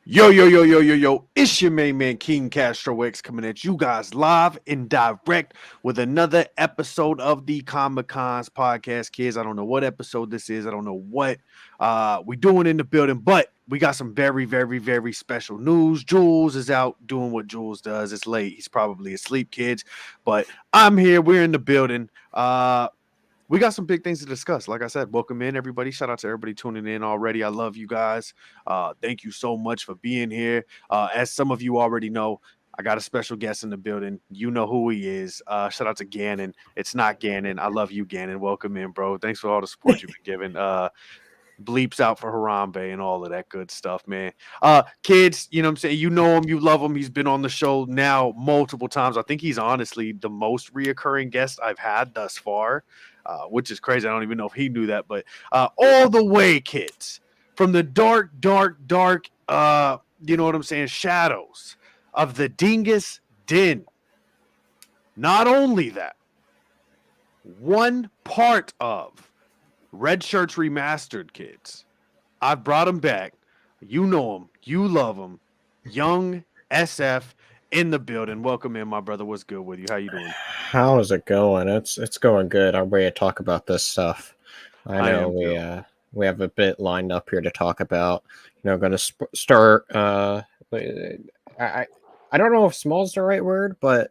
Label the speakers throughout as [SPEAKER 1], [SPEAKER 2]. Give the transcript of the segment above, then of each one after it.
[SPEAKER 1] Yo, yo, yo, yo, yo, yo, it's your main man, King Castro X, coming at you guys live and direct with another episode of the Comic Cons podcast, kids. I don't know what episode this is. I don't know what we doing in the building, but we got some very, very, very special news. Jules is out doing what Jules does. It's late. He's probably asleep, kids, but I'm here. We're in the building. We got some big things to discuss. Like I said, welcome in, everybody. Shout out to everybody tuning in already. I love you guys. Thank you so much for being here. As some of you already know, I got a special guest in the building. You know who he is. Shout out to Gannon. It's not Gannon. I love you, Gannon. Welcome in, bro. Thanks for all the support you've been giving. Bleeps out for Harambe and all of that good stuff, man. Kids, you know what I'm saying? You know him, you love him. He's been on the show now multiple times. I think he's honestly the most reoccurring guest I've had thus far. Which is crazy. I don't even know if he knew that, but all the way, kids, from the dark, you know what I'm saying, shadows of the Dingus Den. Not only that, one part of Red Shirts Remastered, kids. I've brought him back. You know him. You love him. Young SF in the building. Welcome in, my brother. What's good with you? How you doing?
[SPEAKER 2] How is it going? It's going good. I'm ready to talk about this stuff. I know we have a bit lined up here to talk about. You know, going to start. I don't know if small is the right word, but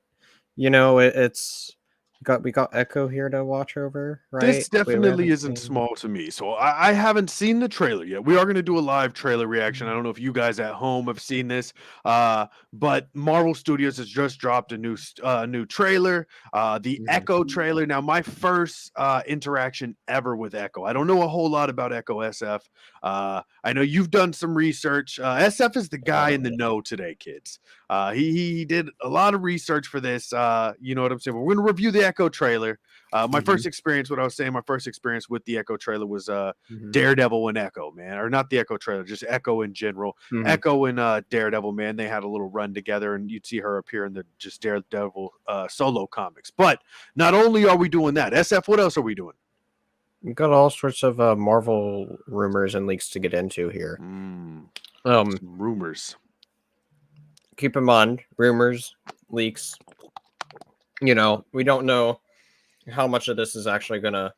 [SPEAKER 2] you know, we got Echo here to watch over, right?
[SPEAKER 1] This definitely isn't small to me. So I haven't seen the trailer yet. We are going to do a live trailer reaction. I don't know if you guys at home have seen this, but Marvel Studios has just dropped a new trailer, the Echo trailer. Now, my first interaction ever with Echo. I don't know a whole lot about Echo SF. I know you've done some research. SF is the guy in the know today, kids. He did a lot of research for this. You know what I'm saying? We're going to review the Echo trailer. My first experience, what I was saying, my first experience with the Echo trailer was Daredevil and Echo, man. Or not the Echo trailer, just Echo in general. Echo and Daredevil, man, they had a little run together, and you'd see her appear in the just Daredevil solo comics. But not only are we doing that, SF, what else are we doing?
[SPEAKER 2] We've got all sorts of Marvel rumors and leaks to get into here.
[SPEAKER 1] Rumors.
[SPEAKER 2] Keep in mind, rumors, leaks. You know, we don't know how much of this is actually gonna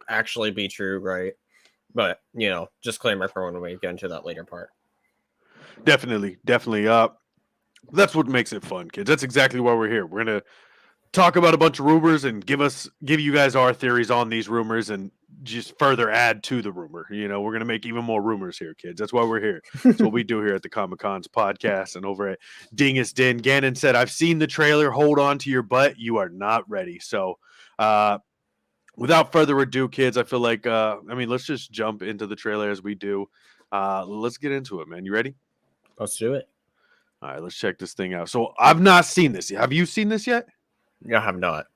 [SPEAKER 2] actually be true, right? But you know, disclaimer for when we get into that later part.
[SPEAKER 1] Definitely. That's what makes it fun, kids. That's exactly why we're here. We're gonna talk about a bunch of rumors and give you guys our theories on these rumors and just further add to the rumor. You know, we're going to make even more rumors here, kids. That's why we're here. That's what we do here at the Comic Cons podcast and over at Dingus Den. Gannon said, I've seen the trailer. Hold on to your butt. You are not ready. So, without further ado, kids, I feel like, let's just jump into the trailer as we do. Let's get into it, man. You ready?
[SPEAKER 2] Let's do it.
[SPEAKER 1] All right, let's check this thing out. So I've not seen this. Have you seen this yet?
[SPEAKER 2] I have not.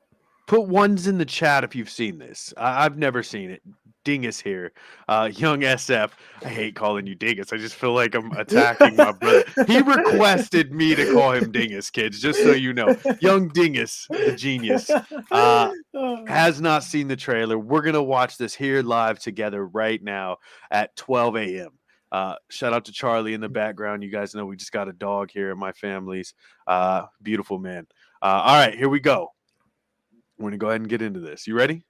[SPEAKER 1] Put ones in the chat if you've seen this. I've never seen it. Dingus here. Young SF. I hate calling you Dingus. I just feel like I'm attacking my brother. He requested me to call him Dingus, kids, just so you know. Young Dingus, the genius, has not seen the trailer. We're going to watch this here live together right now at 12 a.m. Shout out to Charlie in the background. You guys know we just got a dog here at my family's. Beautiful man. All right, here we go. We're going to go ahead and get into this. You ready?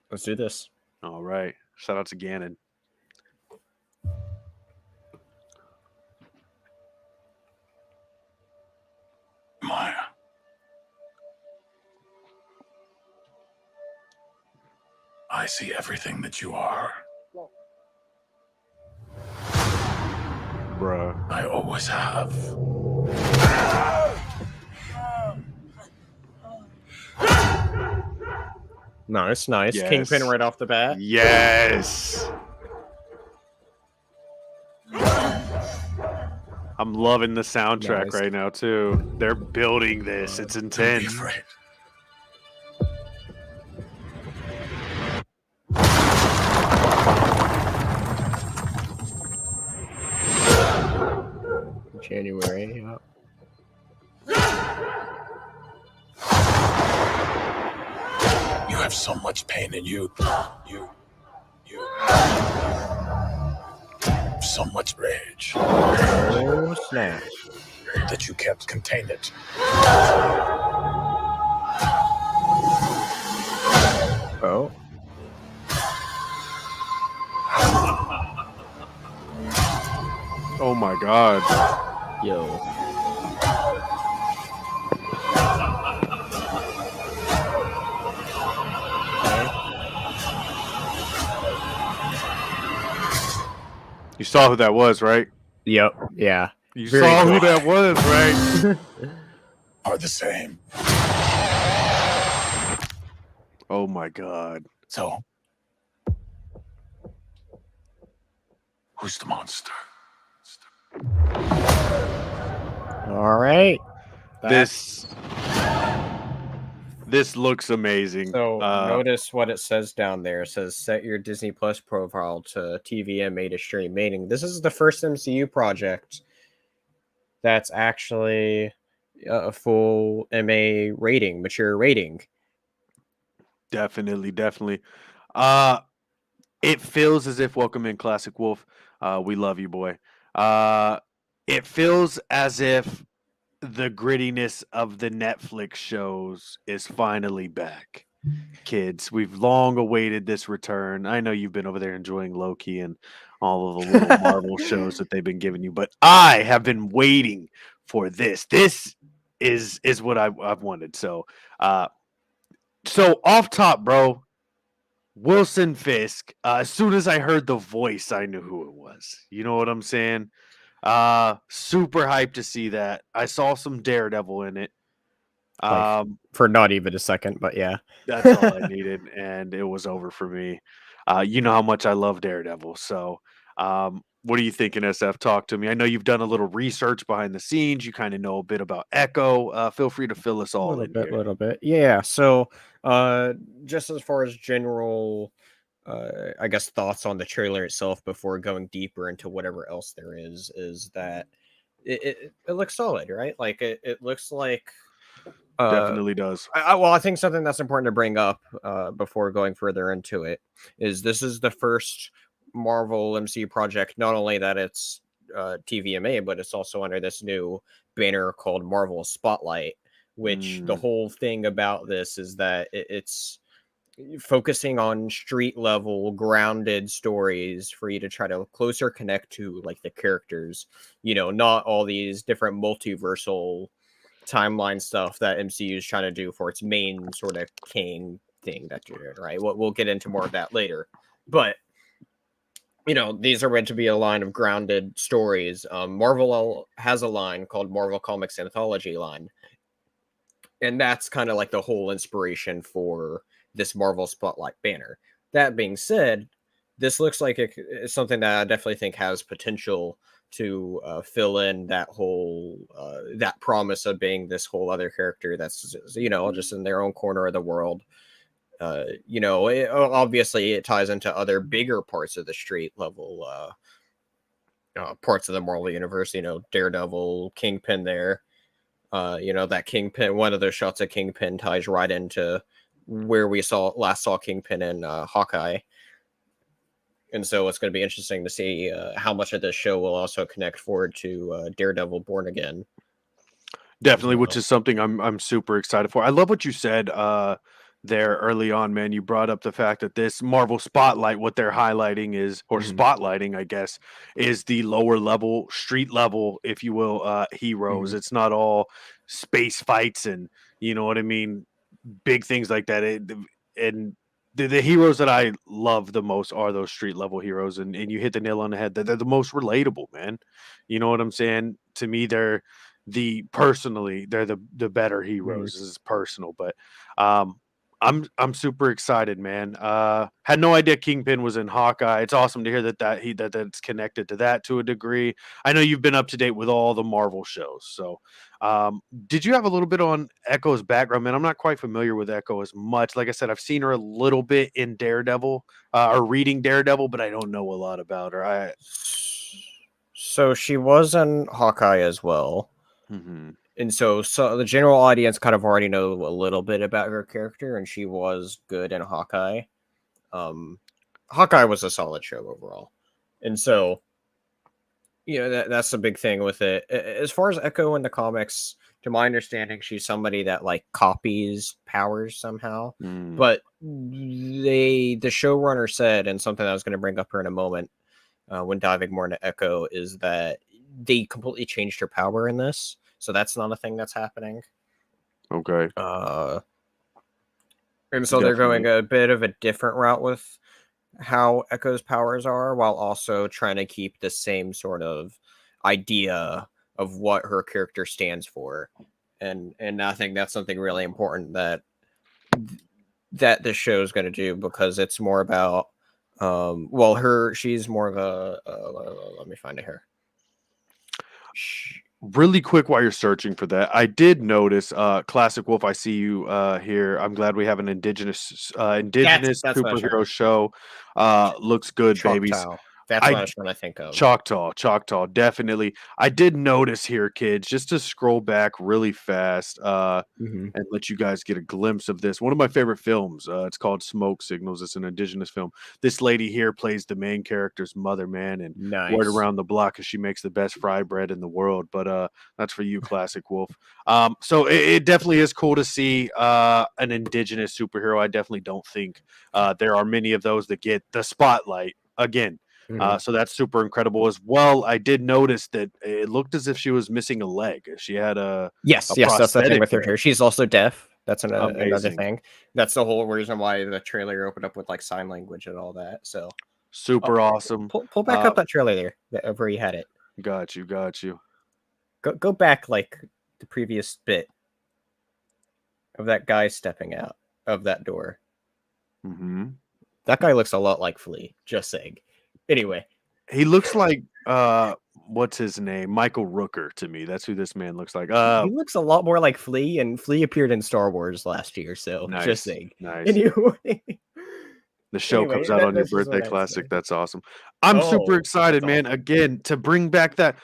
[SPEAKER 2] Let's do this.
[SPEAKER 1] All right. Shout out to Gannon.
[SPEAKER 3] Maya. I see everything that you are.
[SPEAKER 1] Bruh.
[SPEAKER 3] I always have.
[SPEAKER 2] Nice. Yes. Kingpin right off the bat.
[SPEAKER 1] Yes. I'm loving the soundtrack right now, too. They're building this. It's intense.
[SPEAKER 3] Don't be afraid.
[SPEAKER 2] January. Yeah.
[SPEAKER 3] You have so much pain in you. so much rage
[SPEAKER 2] Oh, snap.
[SPEAKER 3] that you can't contain it.
[SPEAKER 2] Oh.
[SPEAKER 1] Oh my God.
[SPEAKER 2] Yo.
[SPEAKER 1] You saw who that was, right?
[SPEAKER 2] Yep. Yeah.
[SPEAKER 1] You
[SPEAKER 2] Very
[SPEAKER 1] saw who
[SPEAKER 2] good.
[SPEAKER 1] that was, right?
[SPEAKER 3] Are the same.
[SPEAKER 1] Oh my God.
[SPEAKER 3] So, who's the monster?
[SPEAKER 2] All right.
[SPEAKER 1] This looks amazing.
[SPEAKER 2] So notice what it says down there. It says set your Disney Plus profile to TVMA to stream. Meaning this is the first MCU project that's actually a full MA rating, mature rating.
[SPEAKER 1] Definitely. It feels as if Welcome in Classic Wolf. We love you, boy. It feels as if the grittiness of the Netflix shows is finally back. Kids, we've long awaited this return. I know you've been over there enjoying Loki and all of the little Marvel shows that they've been giving you, but I have been waiting for this. This is what I've wanted. So off top, bro, Wilson Fisk. As soon as I heard the voice, I knew who it was. You know what I'm saying? Super hyped to see that. I saw some Daredevil in it.
[SPEAKER 2] For not even a second, but yeah.
[SPEAKER 1] That's all I needed, and it was over for me. You know how much I love Daredevil. So, what are you thinking, SF? Talk to me. I know you've done a little research behind the scenes. You kind of know a bit about Echo. Feel free to fill us all in here.
[SPEAKER 2] Little bit. Yeah. So, just as far as general, I guess thoughts on the trailer itself before going deeper into whatever else there is that it looks solid, right? Like it looks like.
[SPEAKER 1] Definitely does.
[SPEAKER 2] I think something that's important to bring up before going further into it is this is the first Marvel MCU project. Not only that it's TVMA, but it's also under this new banner called Marvel Spotlight. Which the whole thing about this is that it's focusing on street level, grounded stories for you to try to closer connect to like the characters. You know, not all these different multiversal timeline stuff that MCU is trying to do for its main sort of King thing that you're doing, right? We'll get into more of that later. But, you know, these are meant to be a line of grounded stories. Marvel has a line called Marvel Comics Anthology line. And that's kind of like the whole inspiration for this Marvel Spotlight banner. That being said, this looks like it's something that I definitely think has potential to fill in that whole that promise of being this whole other character that's, you know, just in their own corner of the world. You know, obviously it ties into other bigger parts of the street level parts of the Marvel universe. You know, Daredevil, Kingpin there. You know, that Kingpin, one of those shots of Kingpin ties right into where we last saw Kingpin in Hawkeye. And so it's going to be interesting to see how much of this show will also connect forward to Daredevil Born Again.
[SPEAKER 1] Definitely, which is something I'm super excited for. I love what you said there early on, man. You brought up the fact that this Marvel Spotlight, what they're highlighting is, or spotlighting, I guess, is the lower level, street level, if you will, heroes. It's not all space fights and, you know what I mean, big things like that. And the heroes that I love the most are those street level heroes, and you hit the nail on the head. They're the most relatable, man. You know what I'm saying? To me, they're the better heroes. This is personal, but I'm super excited, man. Had no idea Kingpin was in Hawkeye. It's awesome to hear that's connected to that to a degree. I know you've been up to date with all the Marvel shows. So, did you have a little bit on Echo's background, man? I'm not quite familiar with Echo as much. Like I said, I've seen her a little bit in Daredevil, or reading Daredevil, but I don't know a lot about her.
[SPEAKER 2] So she was in Hawkeye as well. And so the general audience kind of already know a little bit about her character, and she was good in Hawkeye. Hawkeye was a solid show overall. And so That's the big thing with it. As far as Echo in the comics, to my understanding, she's somebody that like copies powers somehow.
[SPEAKER 1] Mm,
[SPEAKER 2] But the showrunner said, and something I was going to bring up here in a moment, when diving more into Echo, is that they completely changed her power in this, so that's not a thing that's happening.
[SPEAKER 1] okay.
[SPEAKER 2] And so they're going
[SPEAKER 1] Definitely.
[SPEAKER 2] a bit of a different route with how Echo's powers are, while also trying to keep the same sort of idea of what her character stands for. And I think that's something really important that this show is going to do, because it's more about she's more of a let me find it here.
[SPEAKER 1] Really quick while you're searching for that, I did notice Classic Wolf, I see you here. I'm glad we have an indigenous
[SPEAKER 2] That's what I was trying
[SPEAKER 1] superhero show. Looks good, babies.
[SPEAKER 2] Choctaw. That's what I
[SPEAKER 1] I
[SPEAKER 2] was trying to think of.
[SPEAKER 1] Choctaw, definitely. I did notice here, kids, just to scroll back really fast,
[SPEAKER 2] Mm-hmm.
[SPEAKER 1] and let you guys get a glimpse of this. One of my favorite films. It's called Smoke Signals. It's an indigenous film. This lady here plays the main character's mother, man, and word
[SPEAKER 2] Nice.
[SPEAKER 1] around the block is she makes the best fry bread in the world. But that's for you, Classic Wolf. So it definitely is cool to see an indigenous superhero. I definitely don't think there are many of those that get the spotlight again.
[SPEAKER 2] Mm-hmm.
[SPEAKER 1] So that's super incredible as well. I did notice that it looked as if she was missing a leg. She had a
[SPEAKER 2] Yes, that's the thing
[SPEAKER 1] prosthetic
[SPEAKER 2] with her.
[SPEAKER 1] there.
[SPEAKER 2] She's also deaf. That's another
[SPEAKER 1] Amazing.
[SPEAKER 2] thing. That's the whole reason why the trailer opened up with like sign language and all that. So
[SPEAKER 1] Super awesome.
[SPEAKER 2] pull back up that trailer there, where you had it.
[SPEAKER 1] Got you. Got you.
[SPEAKER 2] Go back like the previous bit of that guy stepping out of that door.
[SPEAKER 1] Hmm.
[SPEAKER 2] That guy looks a lot like Flea. Just saying. Anyway,
[SPEAKER 1] He looks like what's his name? Michael Rooker to me. That's who this man looks like.
[SPEAKER 2] he looks a lot more like Flea, and Flea appeared in Star Wars last year. So just
[SPEAKER 1] Nice.
[SPEAKER 2] saying.
[SPEAKER 1] Nice.
[SPEAKER 2] Anyway,
[SPEAKER 1] The show comes out on your
[SPEAKER 2] that's just
[SPEAKER 1] birthday
[SPEAKER 2] what I would
[SPEAKER 1] classic.
[SPEAKER 2] say.
[SPEAKER 1] That's awesome. I'm super
[SPEAKER 2] Oh,
[SPEAKER 1] excited,
[SPEAKER 2] that's
[SPEAKER 1] man.
[SPEAKER 2] awesome.
[SPEAKER 1] Again, to bring back that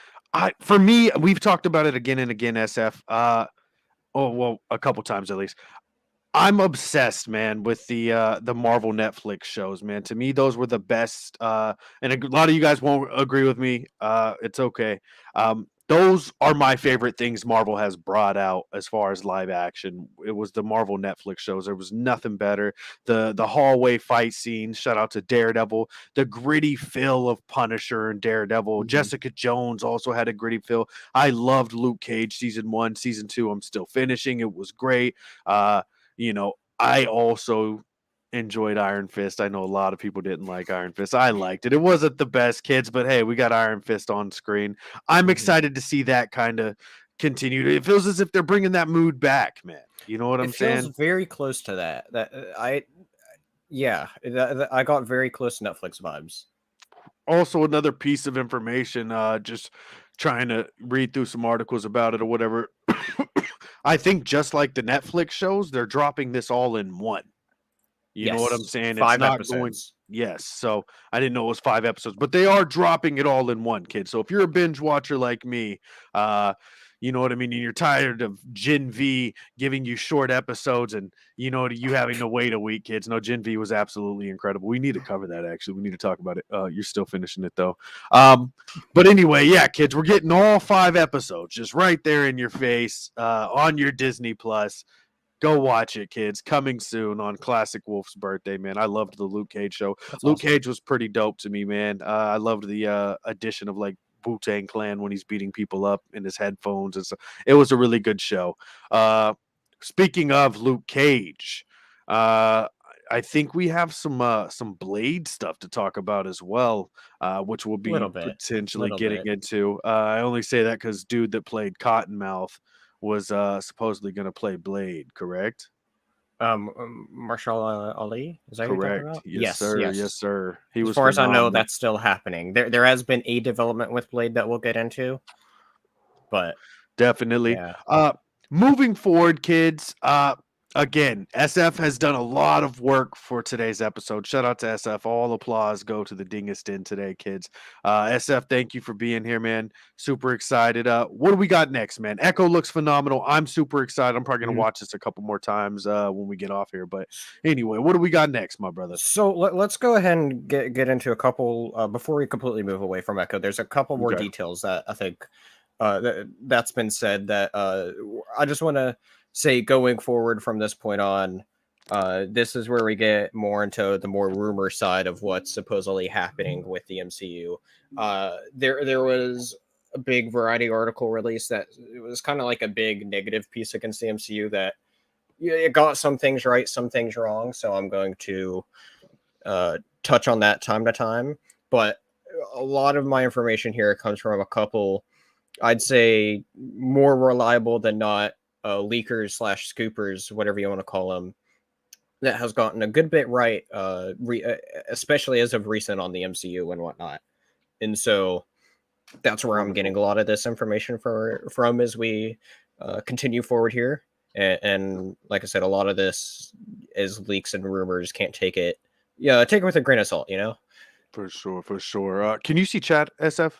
[SPEAKER 1] for me, we've talked about it again and again, SF. Oh well, a couple times at least. I'm obsessed, man, with the Marvel Netflix shows, man. To me, those were the best. And a lot of you guys won't agree with me. It's okay. Those are my favorite things Marvel has brought out as far as live action. It was the Marvel Netflix shows. There was nothing better. The hallway fight scenes. Shout out to Daredevil. The gritty feel of Punisher and Daredevil.
[SPEAKER 2] Mhm.
[SPEAKER 1] Jessica Jones also had a gritty feel. I loved Luke Cage season 1, season 2. I'm still finishing. It was great. I also enjoyed Iron Fist. I know a lot of people didn't like Iron Fist. I liked it. It wasn't the best, kids, but hey, we got Iron Fist on screen. I'm
[SPEAKER 2] Mhm.
[SPEAKER 1] excited to see that kind of continue. It feels as if they're bringing that mood back, man. You know what
[SPEAKER 2] It
[SPEAKER 1] I'm
[SPEAKER 2] feels
[SPEAKER 1] saying?
[SPEAKER 2] very close to that. I got very close Netflix vibes.
[SPEAKER 1] Also, another piece of information, just trying to read through some articles about it or whatever. I think just like the Netflix shows, they're dropping this all in one. You know what I'm
[SPEAKER 2] Yes,
[SPEAKER 1] saying? It's
[SPEAKER 2] 5
[SPEAKER 1] not going.
[SPEAKER 2] episodes.
[SPEAKER 1] Yes. So I didn't know it was 5 episodes, but they are dropping it all in one, kid. So if you're a binge watcher like me, uh, you know what I mean, and you're tired of Gen V giving you short episodes and you having to wait a week, kids. No, Gen V was absolutely incredible. We need to cover that actually. We need to talk about it. You're still finishing it though. But anyway, yeah, kids, we're getting all 5 episodes just right there in your face, on your Disney Plus. Go watch it, kids. Coming soon on Classic Wolf's birthday, man. I loved the Luke Cage show.
[SPEAKER 2] That's
[SPEAKER 1] Luke
[SPEAKER 2] awesome.
[SPEAKER 1] Cage was pretty dope to me, man. I loved the addition of like Wu-Tang Clan when he's beating people up in his headphones. It was a really good show. Uh, Speaking of Luke Cage, uh, I think we have some Blade stuff to talk about as well, which we'll be
[SPEAKER 2] Little bit.
[SPEAKER 1] potentially
[SPEAKER 2] Little
[SPEAKER 1] getting
[SPEAKER 2] bit.
[SPEAKER 1] into. I only say that because dude that played Cottonmouth was supposedly going to play Blade, correct?
[SPEAKER 2] Marshall Ali, is that who you're talking
[SPEAKER 1] Correct.
[SPEAKER 2] about?
[SPEAKER 1] Yes,
[SPEAKER 2] Yes,
[SPEAKER 1] sir. Yes,
[SPEAKER 2] yes.
[SPEAKER 1] sir. He
[SPEAKER 2] As
[SPEAKER 1] was
[SPEAKER 2] far as I know,
[SPEAKER 1] phenomenal.
[SPEAKER 2] that's still happening. There has been a development with Blade that we'll get into, but
[SPEAKER 1] Definitely.
[SPEAKER 2] yeah.
[SPEAKER 1] Moving forward, kids. Again, SF has done a lot of work for today's episode. Shout out to SF. All applause go to the Dingus Den today, kids. SF, thank you for being here, man. Super excited. What do we got next, man? Echo looks phenomenal. I'm super excited. I'm probably gonna watch this a couple more times when we get off here. But anyway, what do we got next, my brother?
[SPEAKER 2] So let's go ahead and get into a couple before we completely move away from Echo. There's a couple more details that I think that's been said that I just want to say going forward from this point on. This is where we get more into the more rumor side of what's supposedly happening with the MCU. There was a big Variety article released that it was kind of like a big negative piece against the MCU that it got some things right, some things wrong. So I'm going to touch on that time to time. But a lot of my information here comes from a couple, I'd say, more reliable than not leakers / scoopers, whatever you want to call them, that has gotten a good bit right, especially as of recent on the MCU and whatnot. And so that's where I'm getting a lot of this information from as we continue forward here. And like I said, a lot of this is leaks and rumors. Can't take it. Yeah, take it with a grain of salt,
[SPEAKER 1] For sure. Can you see chat, SF?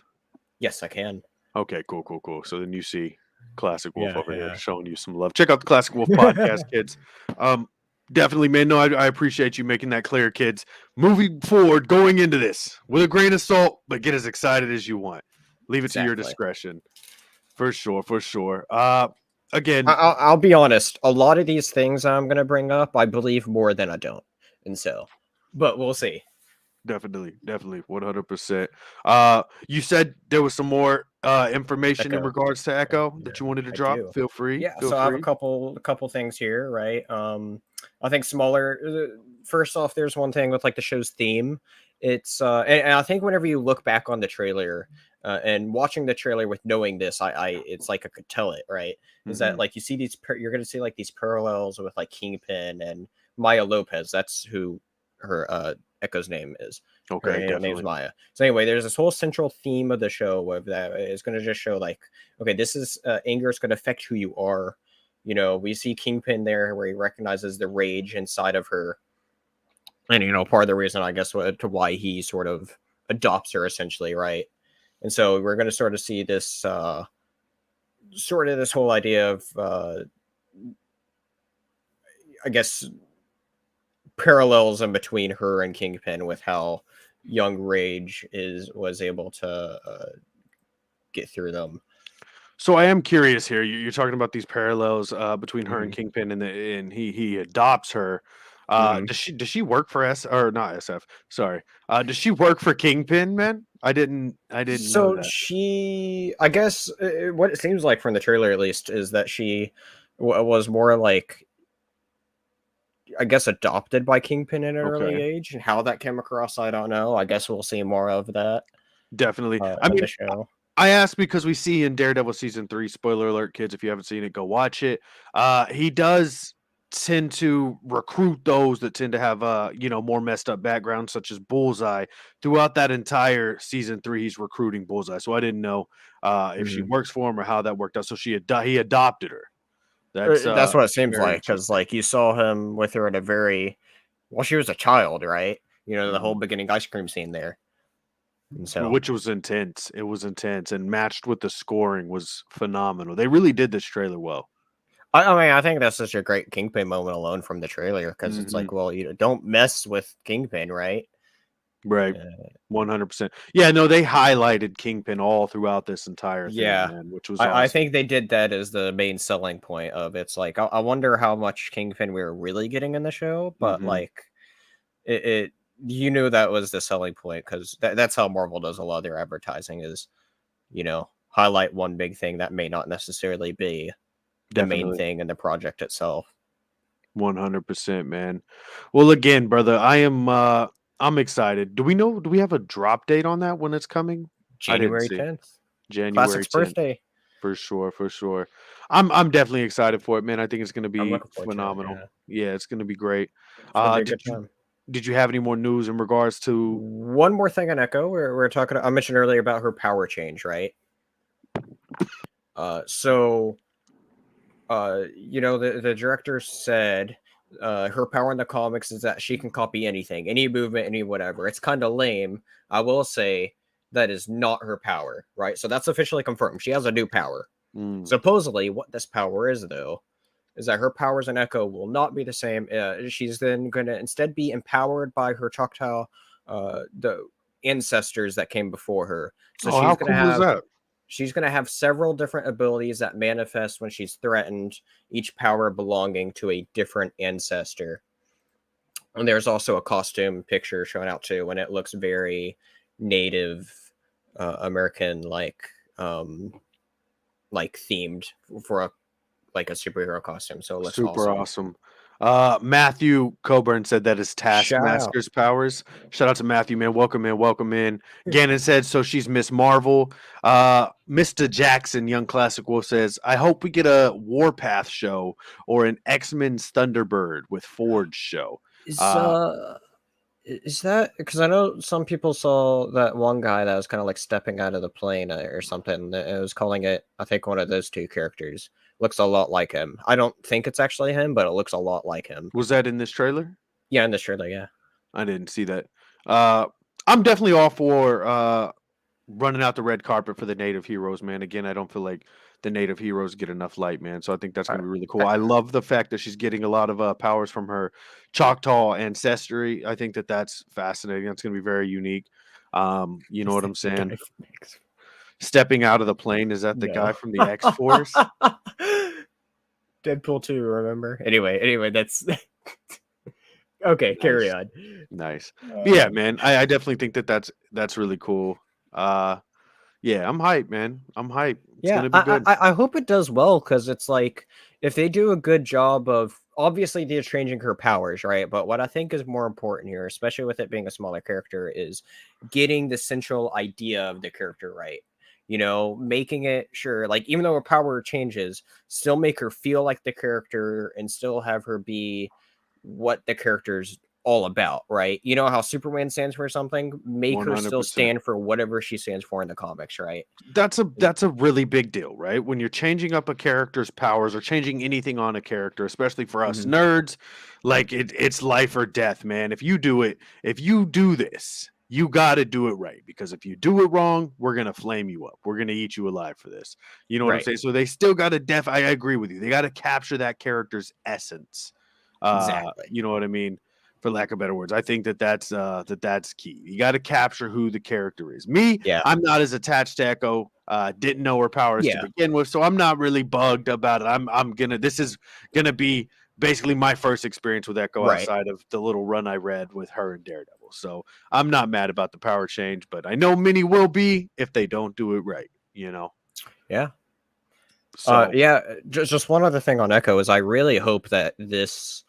[SPEAKER 2] Yes, I can.
[SPEAKER 1] Okay, cool. So then you see Classic Wolf over here showing you some love. Check out the Classic Wolf podcast, kids. Definitely, man. No, I appreciate you making that clear, kids. Moving forward, going into this with a grain of salt, but get as excited as you want. Leave it to your discretion. For sure. Again,
[SPEAKER 2] I'll be honest. A lot of these things I'm going to bring up, I believe more than I don't. And so, but we'll see.
[SPEAKER 1] Definitely, 100%. You said there was some more information in regards to Echo that you wanted to drop. Feel free.
[SPEAKER 2] Yeah, I have a couple things here, right? I think smaller. First off, there's one thing with like the show's theme. It's and I think whenever you look back on the trailer and watching the trailer with knowing this, it's like I could tell it, right? Is that like you see these? You're gonna see like these parallels with like Kingpin and Maya Lopez. That's who her Echo's name is.
[SPEAKER 1] Okay,
[SPEAKER 2] her name's Maya. So anyway, there's this whole central theme of the show of that is going to just show like, okay, this is anger is going to affect who you are. We see Kingpin there where he recognizes the rage inside of her, and part of the reason I guess to why he sort of adopts her essentially, right? And so we're going to sort of see this this whole idea of I guess parallels in between her and Kingpin with how young Rage was able to get through them.
[SPEAKER 1] So I am curious here. You're talking about these parallels between her and Kingpin, and he adopts her. Does she work for not SF? Sorry. Does she work for Kingpin, man? I didn't
[SPEAKER 2] So
[SPEAKER 1] know that.
[SPEAKER 2] she, I guess, what it seems like from the trailer at least is that she was more like, I guess, adopted by Kingpin at an early age, and how that came across, I don't know. I guess we'll see more of that.
[SPEAKER 1] Definitely.
[SPEAKER 2] I mean, the show.
[SPEAKER 1] I asked because we see in Daredevil season 3, spoiler alert, kids, if you haven't seen it, go watch it. He does tend to recruit those that tend to have more messed up backgrounds, such as Bullseye. Throughout that entire season 3, he's recruiting Bullseye. So I didn't know if she works for him or how that worked out. So he adopted her.
[SPEAKER 2] That's what it seems like, because like you saw him with her at a very she was a child, right? The whole beginning ice cream scene there. And so,
[SPEAKER 1] which was intense. It was intense and matched with the scoring was phenomenal. They really did this trailer well.
[SPEAKER 2] I mean, I think that's such a great Kingpin moment alone from the trailer because it's like, well, don't mess with Kingpin, right?
[SPEAKER 1] Right, 100%. Yeah, no, they highlighted Kingpin all throughout this entire thing, man, which was awesome.
[SPEAKER 2] I think they did that as the main selling point of it's like I wonder how much Kingpin we were really getting in the show, but like it you knew that was the selling point because that's how Marvel does a lot of their advertising is, highlight one big thing that may not necessarily be the main thing in the project itself.
[SPEAKER 1] 100%, man. Well, again, brother, I'm excited. Do we have a drop date on that when it's coming?
[SPEAKER 2] January 10th.
[SPEAKER 1] January
[SPEAKER 2] Classic's
[SPEAKER 1] 10th.
[SPEAKER 2] birthday.
[SPEAKER 1] For sure. I'm definitely excited for it, man. I think it's going to be phenomenal. Yeah, it's going to be great. Did you have any more news in regards to
[SPEAKER 2] one more thing on Echo? We're talking. I mentioned earlier about her power change, right? So The director said her power in the comics is that she can copy anything, any movement, any whatever. It's kind of lame. I will say that is not her power, right? So that's officially confirmed. She has a new power. Supposedly, what this power is, though, is that her powers in Echo will not be the same. She's then going to instead be empowered by her Choctaw, the ancestors that came before her. So
[SPEAKER 1] how cool is that?
[SPEAKER 2] She's going to have several different abilities that manifest when she's threatened, each power belonging to a different ancestor. And there's also a costume picture shown out too, and it looks very Native American like themed for a superhero costume. So it looks
[SPEAKER 1] super awesome. Matthew Coburn said that is Taskmaster's powers. Shout out to Matthew, man. Welcome in. Gannon said, so she's Miss Marvel. Mr. Jackson, Young Classic Wolf says, I hope we get a Warpath show or an X-Men's Thunderbird with Forge show.
[SPEAKER 2] Is that because I know some people saw that one guy that was kind of like stepping out of the plane or something. It was calling it, I think, one of those two characters. Looks a lot like him. I don't think it's actually him, but it looks a lot like him.
[SPEAKER 1] Was that in this trailer?
[SPEAKER 2] Yeah, in this trailer, yeah.
[SPEAKER 1] I didn't see that. I'm definitely all for running out the red carpet for the Native heroes, man. Again, I don't feel like the Native heroes get enough light, man. So I think that's going to be really cool. I love the fact that she's getting a lot of powers from her Choctaw ancestry. I think that's fascinating. That's going to be very unique. You know what I'm saying? Stepping out of the plane, is that the guy from the X-Force?
[SPEAKER 2] Deadpool 2, remember? Anyway, that's okay. Nice. Carry on.
[SPEAKER 1] Nice. Yeah, man. I definitely think that's really cool. Yeah, I'm hyped, man. I'm hyped. It's gonna be good.
[SPEAKER 2] I hope it does well, because it's like if they do a good job of, obviously they're changing her powers, right? But what I think is more important here, especially with it being a smaller character, is getting the central idea of the character right. Making it sure, like, even though her power changes, still make her feel like the character and still have her be what the character's all about, right? You know how Superman stands for something? Make 100%. Her still stand for whatever she stands for in the comics, right?
[SPEAKER 1] That's a really big deal, right? When you're changing up a character's powers or changing anything on a character, especially for us nerds, like it's life or death, man. If you do this, you got to do it right, because if you do it wrong, we're going to flame you up. We're going to eat you alive for this. You know what I'm saying? So they still got to I agree with you. They got to capture that character's essence.
[SPEAKER 2] Exactly.
[SPEAKER 1] You know what I mean? For lack of better words, I think that's key. You got to capture who the character is. I'm not as attached to Echo. Didn't know her powers to begin with, so I'm not really bugged about it. This is gonna be basically my first experience with Echo outside of the little run I read with her and Daredevil. So I'm not mad about the power change, but I know many will be if they don't do it right.
[SPEAKER 2] Yeah. So just one other thing on Echo is I really hope that this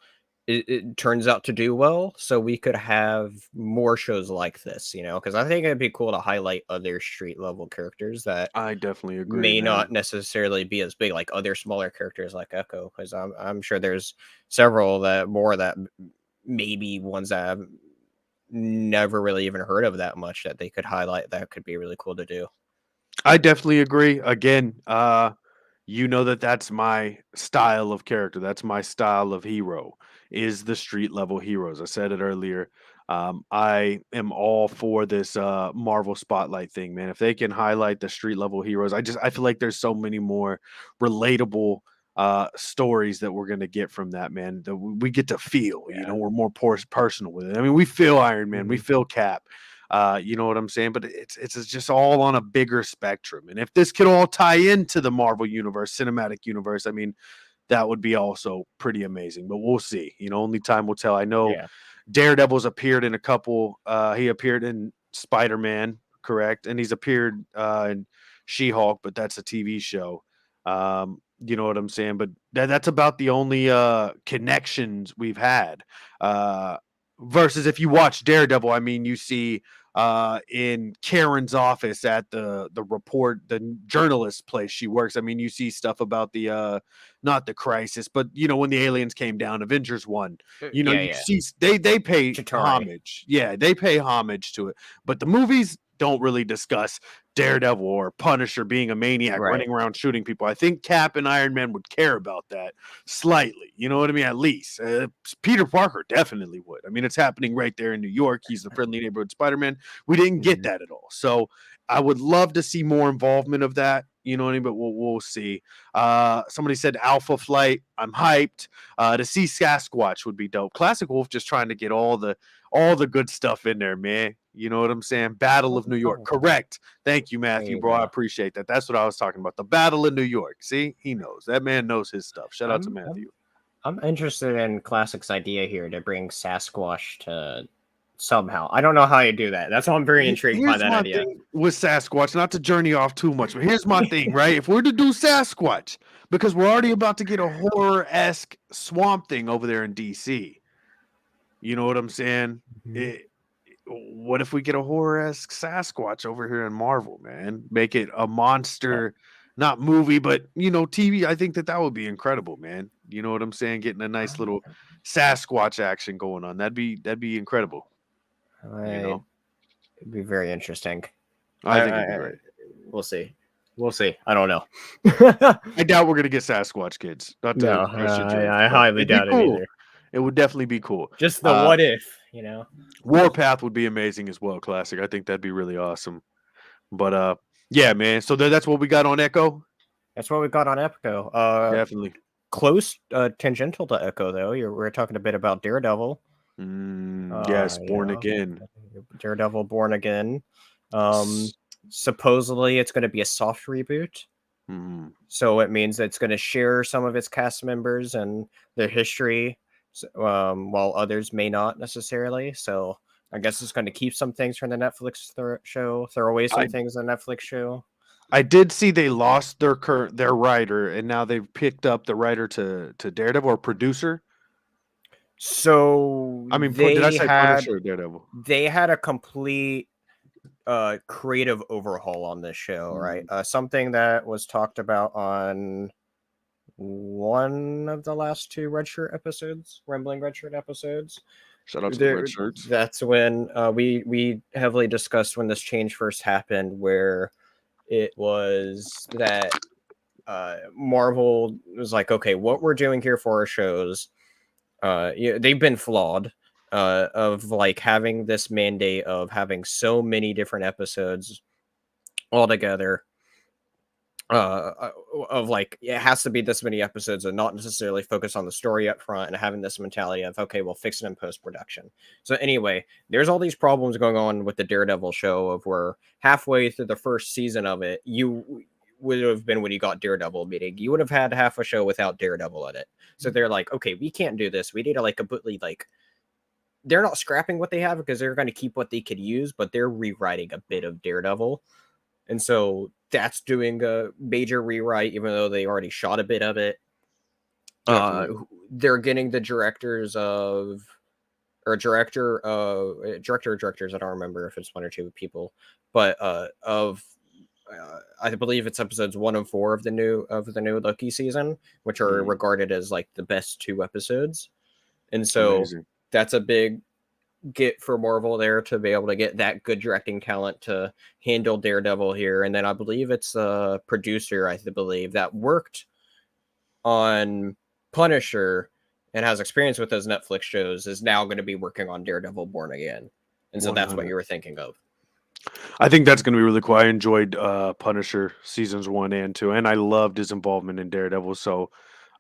[SPEAKER 2] it turns out to do well, so we could have more shows like this, because I think it'd be cool to highlight other street level characters that
[SPEAKER 1] I definitely agree
[SPEAKER 2] may not necessarily be as big like other smaller characters like Echo, because I'm sure there's several that maybe ones that I've never really even heard of that much that they could highlight. That could be really cool to do.
[SPEAKER 1] I definitely agree. Again, that's my style of character. That's my style of hero, is the street level heroes. I said it earlier. I am all for this Marvel Spotlight thing, man. If they can highlight the street level heroes, I feel like there's so many more relatable stories that we're going to get from that, man. That we get to feel, we're more personal with it. I mean, we feel Iron Man, we feel Cap. You know what I'm saying? But it's just all on a bigger spectrum. And if this could all tie into the Marvel universe, cinematic universe, I mean, that would be also pretty amazing. But we'll see. Only time will tell. I know Daredevil's appeared in a couple. He appeared in Spider-Man, correct? And he's appeared in She-Hulk, but that's a TV show. You know what I'm saying? But that's about the only connections we've had. Versus if you watch Daredevil, I mean, you see in Karen's office at the journalist place she works. I mean, you see stuff about the not the crisis, but when the aliens came down, Avengers 1. You see they pay homage. Yeah, they pay homage to it. But the movies, don't really discuss Daredevil or Punisher being a maniac
[SPEAKER 2] Right.
[SPEAKER 1] running around shooting people. I think Cap and Iron Man would care about that slightly. You know what I mean? At least Peter Parker definitely would. I mean, it's happening right there in New York. He's the friendly neighborhood Spider-Man. We didn't get that at all. So I would love to see more involvement of that. You know what I mean? But we'll see. Somebody said Alpha Flight. I'm hyped. To see Sasquatch would be dope. Classic Wolf just trying to get all the good stuff in there, man. You know what I'm saying? Battle of New York. Correct. Thank you, Matthew, bro. I appreciate that. That's what I was talking about. The Battle of New York. See, he knows. That man knows his stuff. Shout out to Matthew.
[SPEAKER 2] I'm interested in Classic's idea here to bring Sasquatch to somehow. I don't know how you do that. That's why I'm very intrigued by that idea.
[SPEAKER 1] Thing with Sasquatch, not to journey off too much, but here's my thing, right? If we're to do Sasquatch, because we're already about to get a horror-esque Swamp Thing over there in DC. You know what I'm saying? What if we get a horror-esque Sasquatch over here in Marvel, man? Make it a monster, not movie, but, TV. I think that would be incredible, man. You know what I'm saying? Getting a nice little Sasquatch action going on. That'd be incredible.
[SPEAKER 2] It'd be very interesting.
[SPEAKER 1] I think it'd be great.
[SPEAKER 2] We'll see. I don't know.
[SPEAKER 1] I doubt we're gonna get Sasquatch, kids.
[SPEAKER 2] I highly doubt it either.
[SPEAKER 1] It would definitely be cool.
[SPEAKER 2] Just the what if,
[SPEAKER 1] Warpath would be amazing as well, Classic. I think that'd be really awesome. But yeah, man. So that's what we got on Echo.
[SPEAKER 2] That's what we got on Echo.
[SPEAKER 1] Definitely
[SPEAKER 2] close, tangential to Echo though. We're talking a bit about Daredevil.
[SPEAKER 1] Yes, Born Again.
[SPEAKER 2] Daredevil Born Again. Supposedly it's going to be a soft reboot. So it means it's going to share some of its cast members and their history, while others may not necessarily. So I guess it's going to keep some things from the Netflix show, throw away some things in the Netflix show.
[SPEAKER 1] I did see they lost their writer, and now they've picked up the writer to Daredevil or producer.
[SPEAKER 2] So
[SPEAKER 1] I mean, did I say Punisher or Daredevil?
[SPEAKER 2] They had a complete creative overhaul on this show, right? Something that was talked about on one of the last two Rambling Redshirt episodes.
[SPEAKER 1] Shout out to the Red Shirts.
[SPEAKER 2] That's when we heavily discussed when this change first happened, where it was that Marvel was like, okay, what we're doing here for our shows, they've been flawed. Of like having this mandate of having so many different episodes all together, of like it has to be this many episodes and not necessarily focus on the story up front, and having this mentality of okay, we'll fix it in post-production. So anyway, there's all these problems going on with the Daredevil show of where halfway through the first season of it, you would have been when you got Daredevil meeting, you would have had half a show without Daredevil in it. So they're like, okay, we can't do this. We need to like completely like. They're not scrapping what they have because they're going to keep what they could use, but they're rewriting a bit of Daredevil. And so that's doing a major rewrite, even though they already shot a bit of it. They're getting the directors, I don't remember if it's one or two people, but I believe it's episodes 1 and 4 of the new Loki season, which are regarded as like the best 2 episodes. And so that's a big get for Marvel there to be able to get that good directing talent to handle Daredevil here. And then I believe it's a producer, that worked on Punisher and has experience with those Netflix shows is now going to be working on Daredevil Born Again. And so that's what you were thinking of.
[SPEAKER 1] I think that's going to be really cool. I enjoyed Punisher seasons 1 and 2, and I loved his involvement in Daredevil. So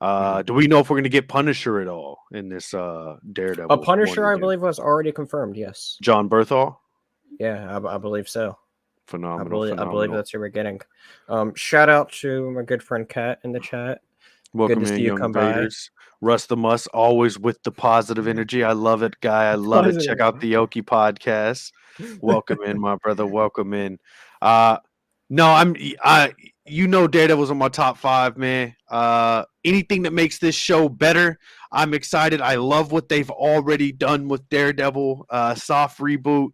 [SPEAKER 1] do we know if we're going to get Punisher at all in this Daredevil?
[SPEAKER 2] A Punisher, I believe, was already confirmed, yes.
[SPEAKER 1] John Berthal?
[SPEAKER 2] Yeah, I believe so.
[SPEAKER 1] Phenomenal.
[SPEAKER 2] I believe that's who we're getting. Shout out to my good friend Kat in the chat.
[SPEAKER 1] Welcome in, young invaders. Russ the Muss, always with the positive energy. I love it, guy. I love it. Check out the Oki podcast. Welcome in, my brother. Welcome in. Daredevil's on my top 5, man. Anything that makes this show better, I'm excited. I love what they've already done with Daredevil. Soft reboot.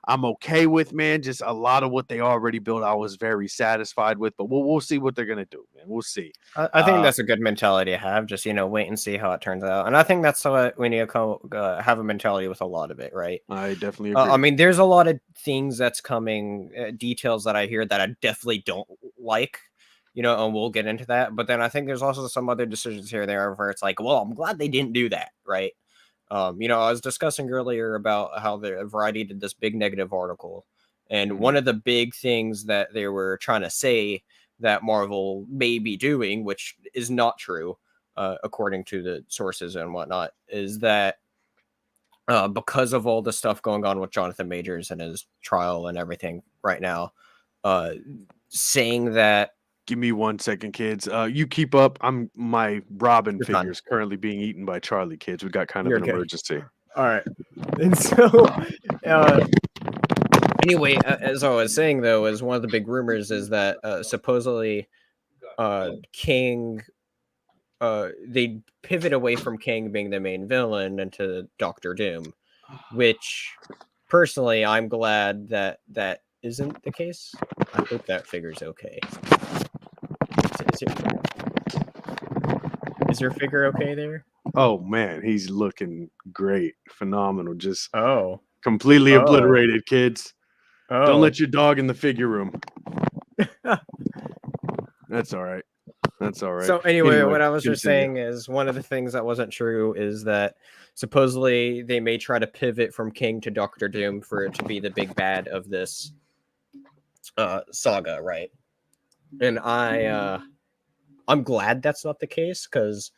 [SPEAKER 1] I'm okay with, man. Just a lot of what they already built, I was very satisfied with. But we'll see what they're gonna do, man. We'll see.
[SPEAKER 2] I think that's a good mentality to have. Just wait and see how it turns out. And I think that's what we need to have a mentality with a lot of it, right?
[SPEAKER 1] I definitely agree.
[SPEAKER 2] I mean, there's a lot of things that's coming, details that I hear that I definitely don't like, and we'll get into that. But then I think there's also some other decisions here and there where it's like, well, I'm glad they didn't do that, right? I was discussing earlier about how the Variety did this big negative article, and one of the big things that they were trying to say that Marvel may be doing, which is not true, according to the sources and whatnot, is that because of all the stuff going on with Jonathan Majors and his trial and everything right now, saying that.
[SPEAKER 1] Give me 1 second, kids. You keep up. My Robin
[SPEAKER 2] You're
[SPEAKER 1] figure
[SPEAKER 2] fine.
[SPEAKER 1] is currently being eaten by Charlie, kids. We got kind of
[SPEAKER 2] You're
[SPEAKER 1] an
[SPEAKER 2] okay.
[SPEAKER 1] emergency.
[SPEAKER 2] All right. And so, anyway, as I was saying, though, is one of the big rumors is that supposedly King, they pivot away from King being the main villain into Doctor Doom, which personally, I'm glad that that isn't the case. I hope that figure's okay. Is your figure okay there?
[SPEAKER 1] Oh man, he's looking great, phenomenal, just completely
[SPEAKER 2] Oh.
[SPEAKER 1] obliterated, kids.
[SPEAKER 2] Oh.
[SPEAKER 1] Don't let your dog in the figure room. That's all right. That's all right.
[SPEAKER 2] So anyway, what I was
[SPEAKER 1] continue.
[SPEAKER 2] just saying is one of the things that wasn't true is that supposedly they may try to pivot from King to Doctor Doom for it to be the big bad of this saga, right? And I'm glad that's not the case, because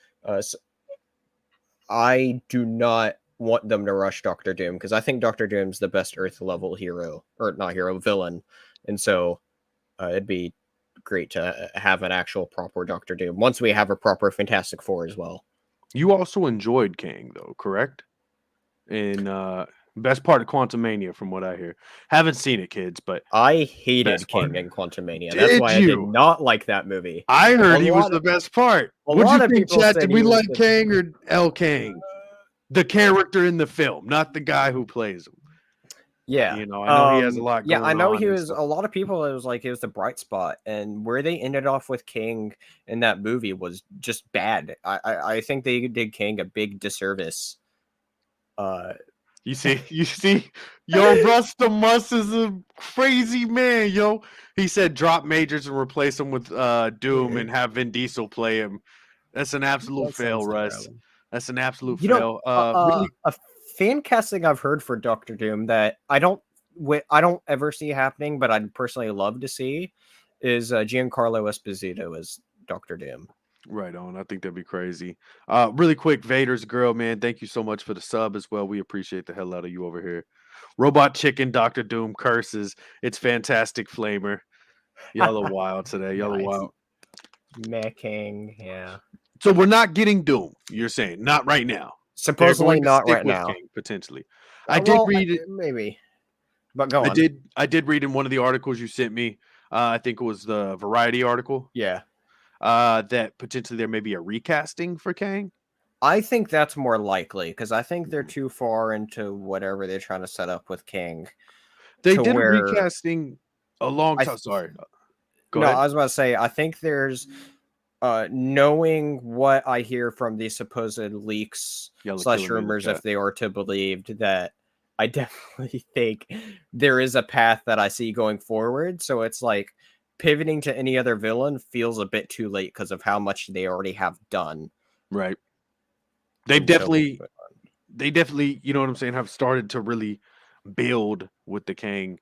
[SPEAKER 2] I do not want them to rush Doctor Doom, because I think Doctor Doom's the best Earth level hero, or not hero, villain, and so it'd be great to have an actual proper Doctor Doom once we have a proper Fantastic Four as well.
[SPEAKER 1] You also enjoyed Kang, though, correct? In best part of Quantumania, from what I hear. Haven't seen it, kids, but
[SPEAKER 2] I hated
[SPEAKER 1] best part.
[SPEAKER 2] King in Quantumania. That's why I
[SPEAKER 1] you?
[SPEAKER 2] did not like that movie.
[SPEAKER 1] I heard
[SPEAKER 2] A
[SPEAKER 1] he was
[SPEAKER 2] lot
[SPEAKER 1] the
[SPEAKER 2] of-
[SPEAKER 1] best part.
[SPEAKER 2] a
[SPEAKER 1] What'd
[SPEAKER 2] lot
[SPEAKER 1] you
[SPEAKER 2] of
[SPEAKER 1] think,
[SPEAKER 2] people
[SPEAKER 1] Chad?
[SPEAKER 2] said
[SPEAKER 1] Did
[SPEAKER 2] he
[SPEAKER 1] we
[SPEAKER 2] was
[SPEAKER 1] like
[SPEAKER 2] the-
[SPEAKER 1] Kang or El Kang? The character in the film, not the guy who plays him.
[SPEAKER 2] Yeah,
[SPEAKER 1] I know he has a lot going on.
[SPEAKER 2] Yeah, I know he
[SPEAKER 1] and
[SPEAKER 2] was.
[SPEAKER 1] stuff.
[SPEAKER 2] A lot of people, it was like he was the bright spot, and where they ended off with King in that movie was just bad. I think they did King a big disservice.
[SPEAKER 1] You see, yo, Rustamus is a crazy man, yo. He said drop Majors and replace him with Doom and have Vin Diesel play him. That's an absolute
[SPEAKER 2] That
[SPEAKER 1] fail,
[SPEAKER 2] sounds
[SPEAKER 1] Russ.
[SPEAKER 2] terrible.
[SPEAKER 1] That's an absolute
[SPEAKER 2] You
[SPEAKER 1] fail.
[SPEAKER 2] know,
[SPEAKER 1] Really,
[SPEAKER 2] a fan casting I've heard for Doctor Doom that I don't ever see happening, but I'd personally love to see, is Giancarlo Esposito as Doctor Doom.
[SPEAKER 1] right on. I think that'd be crazy. Really quick, Vader's girl, man. Thank you so much for the sub as well. We appreciate the hell out of you over here. Robot Chicken, Doctor Doom curses. It's fantastic, Flamer. Y'all are wild today. Y'all are
[SPEAKER 2] Nice.
[SPEAKER 1] wild.
[SPEAKER 2] King, yeah.
[SPEAKER 1] So we're not getting Doom. You're saying not right now.
[SPEAKER 2] Supposedly not right now.
[SPEAKER 1] King, potentially. I did read it.
[SPEAKER 2] Maybe, but go on.
[SPEAKER 1] I did read in one of the articles you sent me. I think it was the Variety article.
[SPEAKER 2] Yeah.
[SPEAKER 1] That potentially there may be a recasting for Kang.
[SPEAKER 2] I think that's more likely, because I think they're too far into whatever they're trying to set up with King.
[SPEAKER 1] They did a recasting a long time.
[SPEAKER 2] Sorry.
[SPEAKER 1] Go ahead.
[SPEAKER 2] I was about to say, I think there's knowing what I hear from these supposed leaks / rumors, if they are to believed, that I definitely think there is a path that I see going forward. So it's like pivoting to any other villain feels a bit too late because of how much they already have done.
[SPEAKER 1] Right. They definitely, you know what I'm saying, have started to really build with the Kang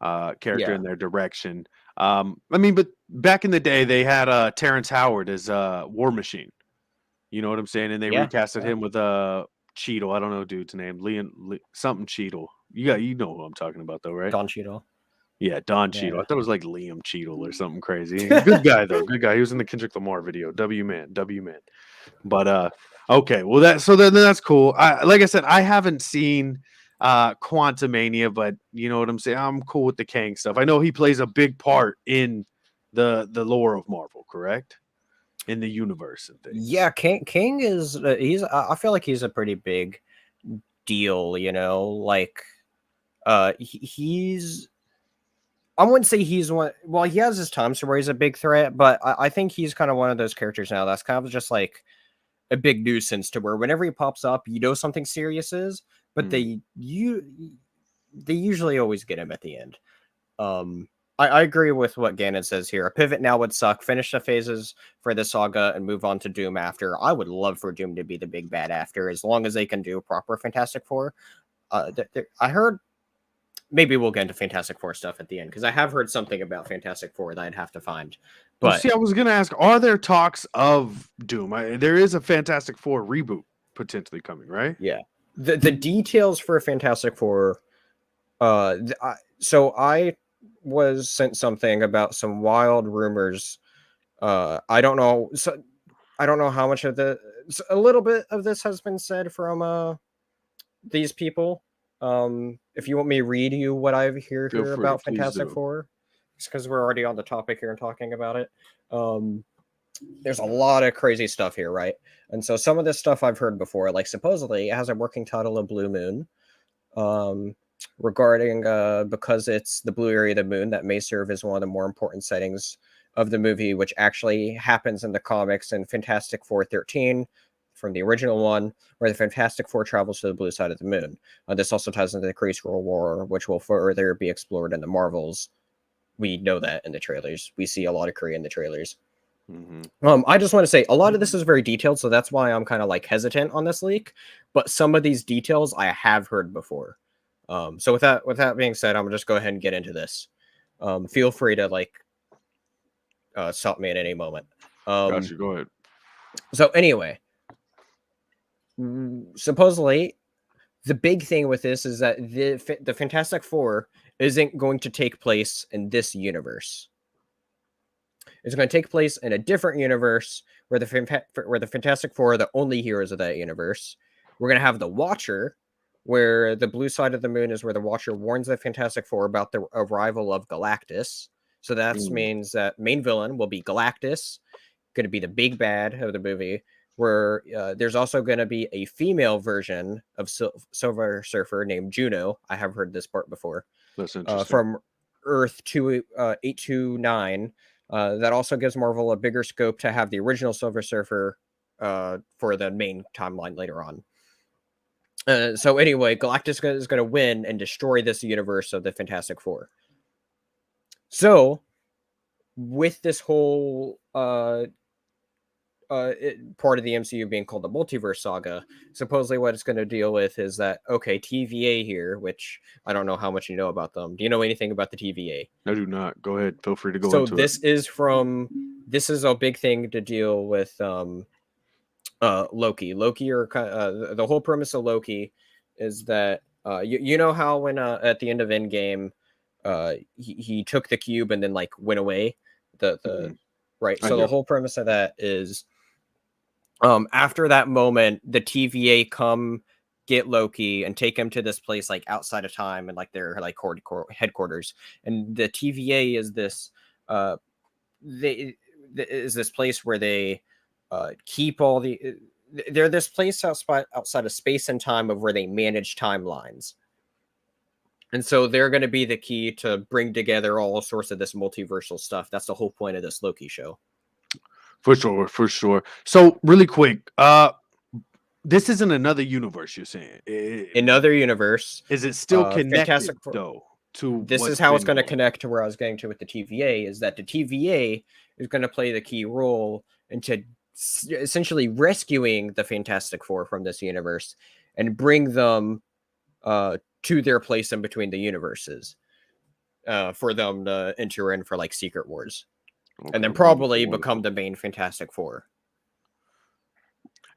[SPEAKER 1] character in their direction. I mean, but back in the day, they had Terrence Howard as War Machine. You know what I'm saying? And they recasted him with Cheadle. I don't know dude's name. Something Cheadle. You know who I'm talking about, though, right?
[SPEAKER 2] Don Cheadle.
[SPEAKER 1] Yeah, Don Cheadle. I thought it was like Liam Cheadle or something crazy. Good guy, though. Good guy. He was in the Kendrick Lamar video. W man. But okay, well then that's cool. Like I said, I haven't seen Quantumania, but you know what I'm saying. I'm cool with the Kang stuff. I know he plays a big part in the lore of Marvel, correct? In the universe and things.
[SPEAKER 2] Yeah, King is I feel like he's a pretty big deal. You know, like He's I wouldn't say he's one. Well, he has his times where he's a big threat, but I think he's kind of one of those characters now that's kind of just like a big nuisance to where whenever he pops up, you know something serious is, but they usually always get him at the end. I agree with what Ganon says here. A pivot now would suck. Finish the phases for the saga and move on to Doom after. I would love for Doom to be the big bad after, as long as they can do proper Fantastic Four. I heard. Maybe we'll get into Fantastic Four stuff at the end because I have heard something about Fantastic Four that I'd have to find. But
[SPEAKER 1] see, I was gonna ask, are there talks of Doom? There is a Fantastic Four reboot potentially coming, right?
[SPEAKER 2] yeah, the details for Fantastic Four. So I was sent something about some wild rumors. I don't know. So I don't know how much of a little bit of this has been said from these people. If you want me to read you what I hear here about Fantastic Four, just because we're already on the topic here and talking about it. There's a lot of crazy stuff here, right? And so some of this stuff I've heard before, like supposedly it has a working title of Blue Moon, regarding because it's the blue area of the moon that may serve as one of the more important settings of the movie, which actually happens in the comics in Fantastic Four 13. From the original one, where the Fantastic Four travels to the blue side of the moon. This also ties into the Kree Skrull War, which will further be explored in the Marvels. We know that in the trailers. We see a lot of Kree in the trailers. I just want to say a lot of this is very detailed, so that's why I'm kind of like hesitant on this leak. But some of these details I have heard before. So with that being said, I'm gonna just go ahead and get into this. Feel free to like stop me at any moment.
[SPEAKER 1] Gotcha, go ahead.
[SPEAKER 2] So anyway. Supposedly, the big thing with this is that the Fantastic Four isn't going to take place in this universe. It's going to take place in a different universe where the Fantastic Four are the only heroes of that universe. We're going to have the Watcher, where the blue side of the moon is where the Watcher warns the Fantastic Four about the arrival of Galactus. So that means that main villain will be Galactus, going to be the big bad of the movie. Where there's also going to be a female version of Silver Surfer named Juno. I have heard this part before.
[SPEAKER 1] That's interesting.
[SPEAKER 2] From Earth 829. That also gives Marvel a bigger scope to have the original Silver Surfer for the main timeline later on. So anyway, Galactus is going to win and destroy this universe of the Fantastic Four. So with this whole part of the MCU being called the multiverse saga, supposedly what it's going to deal with is that, okay, TVA here, which I don't know how much you know about them. Do you know anything about the TVA?
[SPEAKER 1] I do not. Go ahead. Feel free to go into
[SPEAKER 2] it. This is a big thing to deal with Loki. Loki, or the whole premise of Loki is that you know how when at the end of Endgame he took the cube and then like went away, right? So the whole premise of that is after that moment, the TVA come get Loki and take him to this place like outside of time and like their like headquarters. And the TVA is this is this place where they keep all the they're this place outside of space and time of where they manage timelines. And so they're going to be the key to bring together all sorts of this multiversal stuff. That's the whole point of this Loki show.
[SPEAKER 1] For sure. So really quick, this isn't another universe, you're saying?
[SPEAKER 2] Another universe.
[SPEAKER 1] Is it still connected though? To
[SPEAKER 2] this is how it's going to connect to where I was getting to with the TVA, is that the TVA is going to play the key role into essentially rescuing the Fantastic Four from this universe and bring them to their place in between the universes for them to enter in for like Secret Wars. Okay, and then probably become the main Fantastic Four.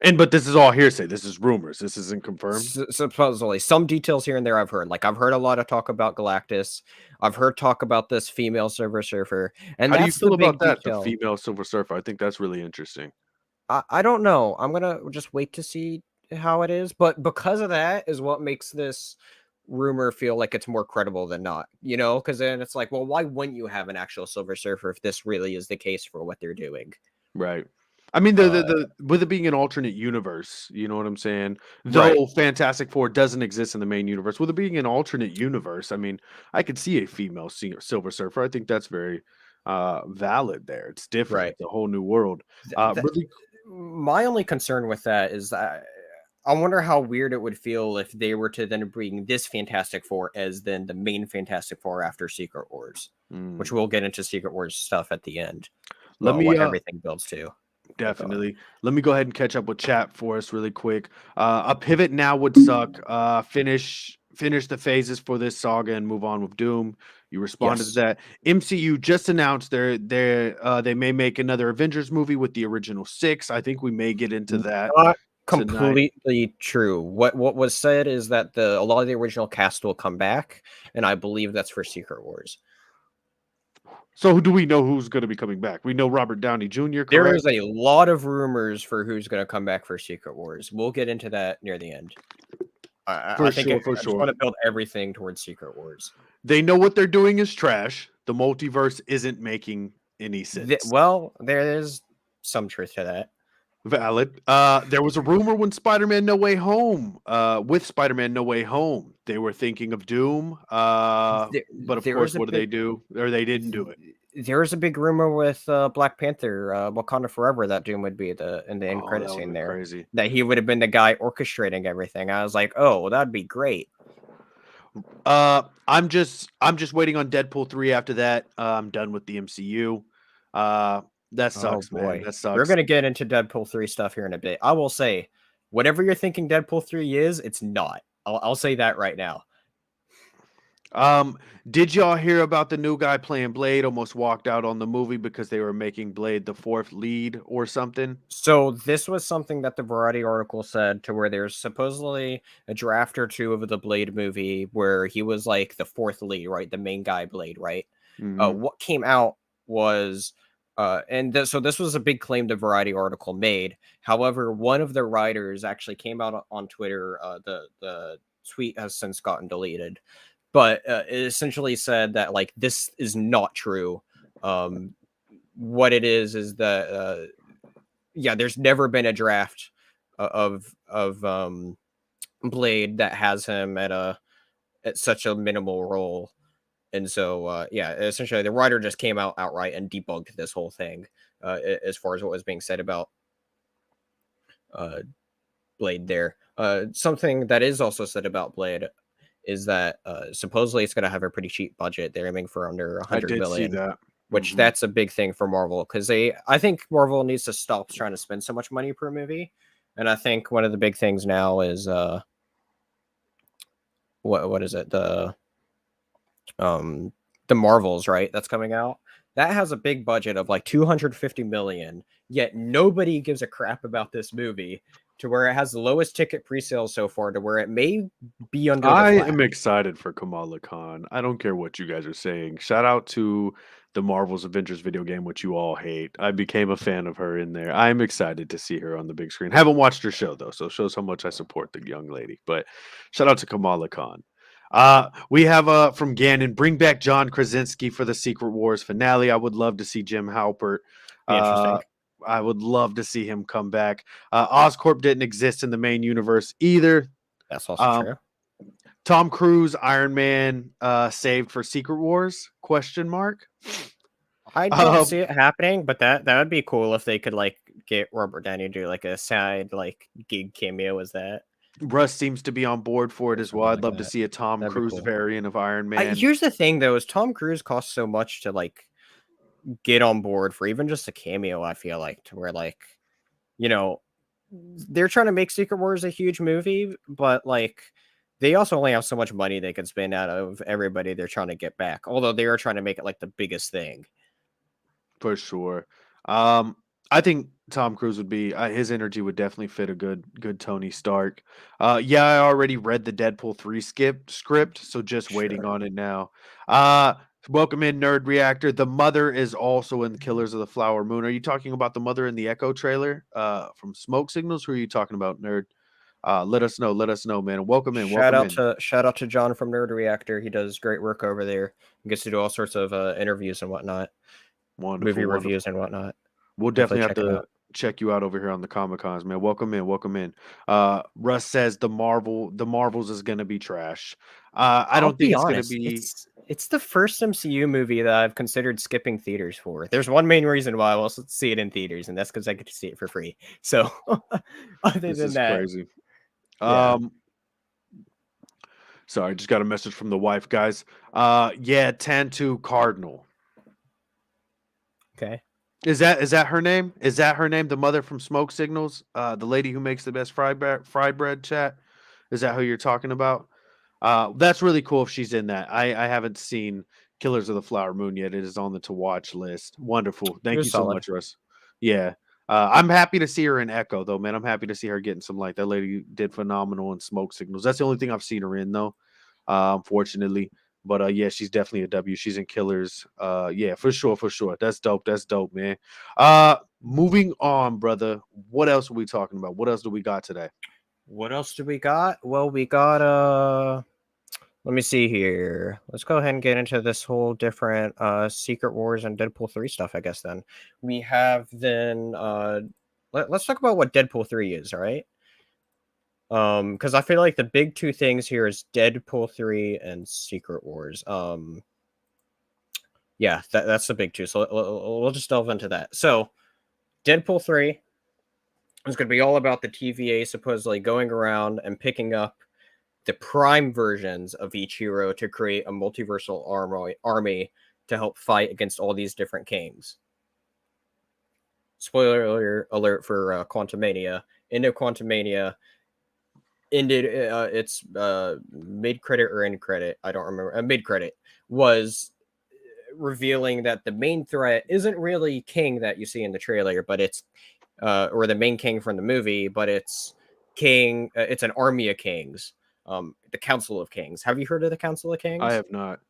[SPEAKER 1] But this is all hearsay. This is rumors. This isn't confirmed.
[SPEAKER 2] Supposedly, some details here and there I've heard. Like I've heard a lot of talk about Galactus. I've heard talk about this female Silver Surfer. And
[SPEAKER 1] how do you feel about that? The female Silver Surfer. I think that's really interesting.
[SPEAKER 2] I don't know. I'm gonna just wait to see how it is. But because of that is what makes this rumor feel like it's more credible than not, you know, because then it's like, well, why wouldn't you have an actual Silver Surfer if this really is the case for what they're doing?
[SPEAKER 1] Right. I mean, the with it being an alternate universe, you know what I'm saying?
[SPEAKER 2] Right.
[SPEAKER 1] Though Fantastic Four doesn't exist in the main universe, with it being an alternate universe, I mean, I could see a female Silver Surfer. I think that's very valid there. It's different.
[SPEAKER 2] Right.
[SPEAKER 1] It's a whole new world.
[SPEAKER 2] Th-
[SPEAKER 1] Really,
[SPEAKER 2] my only concern with that is that I wonder how weird it would feel if they were to then bring this Fantastic Four as then the main Fantastic Four after Secret Wars, which we'll get into Secret Wars stuff at the end.
[SPEAKER 1] let me
[SPEAKER 2] What everything builds to.
[SPEAKER 1] definitely. Let me go ahead and catch up with chat for us really quick. A pivot now would suck. Finish the phases for this saga and move on with Doom. You responded to
[SPEAKER 2] Yes.
[SPEAKER 1] that. MCU just announced they may make another Avengers movie with the original 6. I think we may get into that
[SPEAKER 2] Not
[SPEAKER 1] tonight.
[SPEAKER 2] completely true. What was said is that a lot of the original cast will come back, and I believe that's for Secret Wars.
[SPEAKER 1] So do we know who's going to be coming back? We know Robert Downey Jr. Correct?
[SPEAKER 2] There is a lot of rumors for who's going to come back for Secret Wars. We'll get into that near the end. I think I just want to build everything towards Secret Wars.
[SPEAKER 1] They know what they're doing is trash. The multiverse isn't making any sense.
[SPEAKER 2] Well, there is some truth to that.
[SPEAKER 1] Valid. There was a rumor when Spider-Man No Way Home, with Spider-Man No Way Home, they were thinking of Doom. But of course, what did they do? Or they didn't do it.
[SPEAKER 2] There was a big rumor with Black Panther, Wakanda Forever, that Doom would be in the end credit scene there.
[SPEAKER 1] Crazy.
[SPEAKER 2] That he would have been the guy orchestrating everything. I was like, oh, well, that'd be great.
[SPEAKER 1] I'm just waiting on Deadpool 3 after that. I'm done with the MCU. That sucks, man. That sucks.
[SPEAKER 2] We're gonna get into Deadpool 3 stuff here in a bit. I will say, whatever you're thinking Deadpool 3 is, it's not. I'll say that right now.
[SPEAKER 1] Did y'all hear about the new guy playing Blade almost walked out on the movie because they were making Blade the 4th lead or something?
[SPEAKER 2] So this was something that the Variety article said, to where there's supposedly a draft or two of the Blade movie where he was like the 4th lead, right? The main guy Blade, right?
[SPEAKER 1] Mm-hmm.
[SPEAKER 2] What came out was so this was a big claim the Variety article made. However, one of the writers actually came out on Twitter. The tweet has since gotten deleted, but it essentially said that like this is not true. What it is that there's never been a draft of Blade that has him at such a minimal role. And so, essentially, the writer just came out outright and debunked this whole thing as far as what was being said about Blade there. Something that is also said about Blade is that supposedly it's going to have a pretty cheap budget. They're aiming for under 100 million.
[SPEAKER 1] See that.
[SPEAKER 2] Which that's a big thing for Marvel, because I think Marvel needs to stop trying to spend so much money per movie. And I think one of the big things now is what is it? The Marvels, right? That's coming out. That has a big budget of like 250 million, yet nobody gives a crap about this movie, to where it has the lowest ticket pre-sale so far, to where it may be under the flag.
[SPEAKER 1] am excited for Kamala Khan. I don't care what you guys are saying. Shout out to the Marvel's Avengers video game, which you all hate. I became a fan of her in there. I'm excited to see her on the big screen. Haven't watched her show though, so it shows how much I support the young lady. But shout out to Kamala Khan. We have from Gannon, bring back John Krasinski for the Secret Wars finale. I would love to see Jim Halpert.
[SPEAKER 2] Interesting.
[SPEAKER 1] I would love to see him come back. Oscorp didn't exist in the main universe either.
[SPEAKER 2] That's also true.
[SPEAKER 1] Tom Cruise, Iron Man, saved for Secret Wars? Question mark.
[SPEAKER 2] I don't see it happening, but that would be cool if they could like get Robert Downey to do like a side like gig cameo as that.
[SPEAKER 1] Russ seems to be on board for it as well. I'd love to see a Tom Cruise variant of Iron Man.
[SPEAKER 2] Here's the thing though, is Tom Cruise costs so much to like get on board for even just a cameo. I feel like, to where like, you know, they're trying to make Secret Wars a huge movie, but like they also only have so much money they can spend out of everybody they're trying to get back. Although they are trying to make it like the biggest thing.
[SPEAKER 1] For sure. I think Tom Cruise would be his energy would definitely fit a good Tony Stark. I already read the Deadpool 3 script, so just waiting on it now. Welcome in Nerd Reactor. The mother is also in Killers of the Flower Moon. Are you talking about the mother in the Echo trailer from Smoke Signals? Who are you talking about, Nerd? Let us know, man. Welcome in.
[SPEAKER 2] Shout out to John from Nerd Reactor. He does great work over there. He gets to do all sorts of interviews and whatnot.
[SPEAKER 1] Wonderful,
[SPEAKER 2] movie reviews and whatnot.
[SPEAKER 1] We'll definitely have to check you out over here on the Comic Cons, man. Welcome in, welcome in. Russ says the Marvels is gonna be trash. I
[SPEAKER 2] I'll
[SPEAKER 1] don't think
[SPEAKER 2] be
[SPEAKER 1] it's gonna
[SPEAKER 2] honest,
[SPEAKER 1] be.
[SPEAKER 2] it's the first MCU movie that I've considered skipping theaters for. There's one main reason why I will see it in theaters, and that's because I get to see it for free. So, other
[SPEAKER 1] This
[SPEAKER 2] than
[SPEAKER 1] is
[SPEAKER 2] that,
[SPEAKER 1] crazy.
[SPEAKER 2] yeah.
[SPEAKER 1] Sorry, I just got a message from the wife, guys. Yeah, Tantu Cardinal.
[SPEAKER 2] Okay.
[SPEAKER 1] Is that her name? Is that her name? The mother from Smoke Signals, the lady who makes the best fry bread. Chat. Is that who you're talking about? That's really cool if she's in that. I haven't seen Killers of the Flower Moon yet. It is on the to watch list. Wonderful.
[SPEAKER 2] It
[SPEAKER 1] Thank
[SPEAKER 2] was
[SPEAKER 1] you so
[SPEAKER 2] solid.
[SPEAKER 1] much, Russ. Yeah. I'm happy to see her in Echo though, man. I'm happy to see her getting some light. That lady did phenomenal in Smoke Signals. That's the only thing I've seen her in though, unfortunately. But yeah, she's definitely a W. She's in Killers. Yeah, for sure, for sure. That's dope. That's dope, man. Moving on, brother. What else are we talking about? What else do we got today?
[SPEAKER 2] What else do we got? Well, we got let me see here. Let's go ahead and get into this whole different Secret Wars and Deadpool 3 stuff, I guess then. We have then let's talk about what Deadpool 3 is, all right? Because I feel like the big two things here is Deadpool 3 and Secret Wars. Yeah, that's the big two. So we'll just delve into that. So Deadpool 3 is going to be all about the TVA supposedly going around and picking up the prime versions of each hero to create a multiversal army to help fight against all these different kings. Spoiler alert for Quantumania. Into Quantumania ended its mid-credit or end credit, I don't remember, mid-credit, was revealing that the main threat isn't really King that you see in the trailer, but it's or the main king from the movie, but it's King, it's an army of kings. The Council of Kings. Have you heard of the Council of Kings?
[SPEAKER 1] I have not.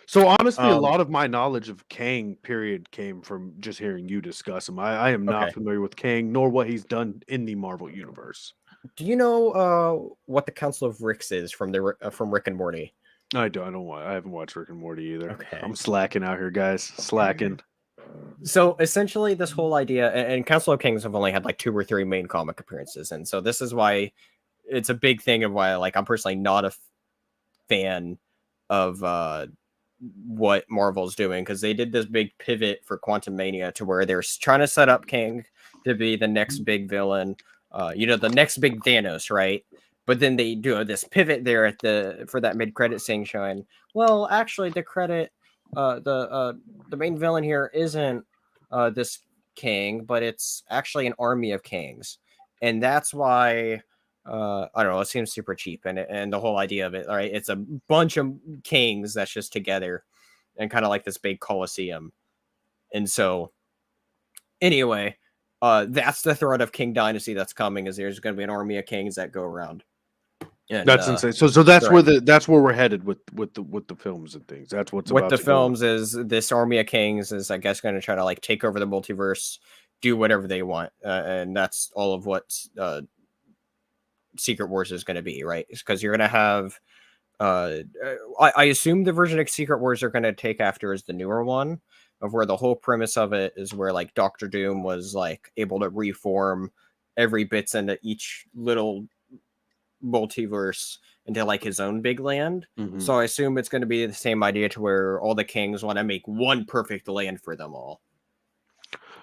[SPEAKER 1] So honestly, a
[SPEAKER 2] Um,
[SPEAKER 1] lot of my knowledge of Kang period came from just hearing you discuss him. I am not
[SPEAKER 2] okay.
[SPEAKER 1] familiar with Kang nor what he's done in the Marvel universe.
[SPEAKER 2] Do you know what the Council of Ricks is from from Rick and Morty?
[SPEAKER 1] I don't. I haven't watched Rick and Morty either.
[SPEAKER 2] Okay.
[SPEAKER 1] I'm slacking out here, guys. Slacking.
[SPEAKER 2] So essentially, this whole idea, and Council of Kings have only had like 2 or 3 main comic appearances, and so this is why it's a big thing of why, like, I'm personally not a fan of what Marvel's doing, because they did this big pivot for Quantumania to where they're trying to set up King to be the next big villain, the next big Thanos, right? But then they do this pivot there for that mid-credit scene showing, well, actually, the main villain here isn't this king, but it's actually an army of kings, and that's why I don't know. It seems super cheap, and the whole idea of it, all right, it's a bunch of kings that's just together, and kind of like this big coliseum, and so anyway, that's the threat of King Dynasty that's coming. Is there's going to be an army of kings that go around. And,
[SPEAKER 1] That's insane. So that's
[SPEAKER 2] right.
[SPEAKER 1] that's where we're headed with the films and things. That's what's
[SPEAKER 2] with
[SPEAKER 1] about
[SPEAKER 2] the
[SPEAKER 1] to
[SPEAKER 2] films is this army of kings is, I guess, going to try to like take over the multiverse, do whatever they want, and that's all of what Secret Wars is going to be, right? Because you're going to have I assume the version of Secret Wars are going to take after is the newer one, of where the whole premise of it is where like Doctor Doom was like able to reform every bits into each little multiverse into like his own big land.
[SPEAKER 1] Mhm.
[SPEAKER 2] So I assume it's going to be the same idea to where all the kings want to make one perfect land for them all.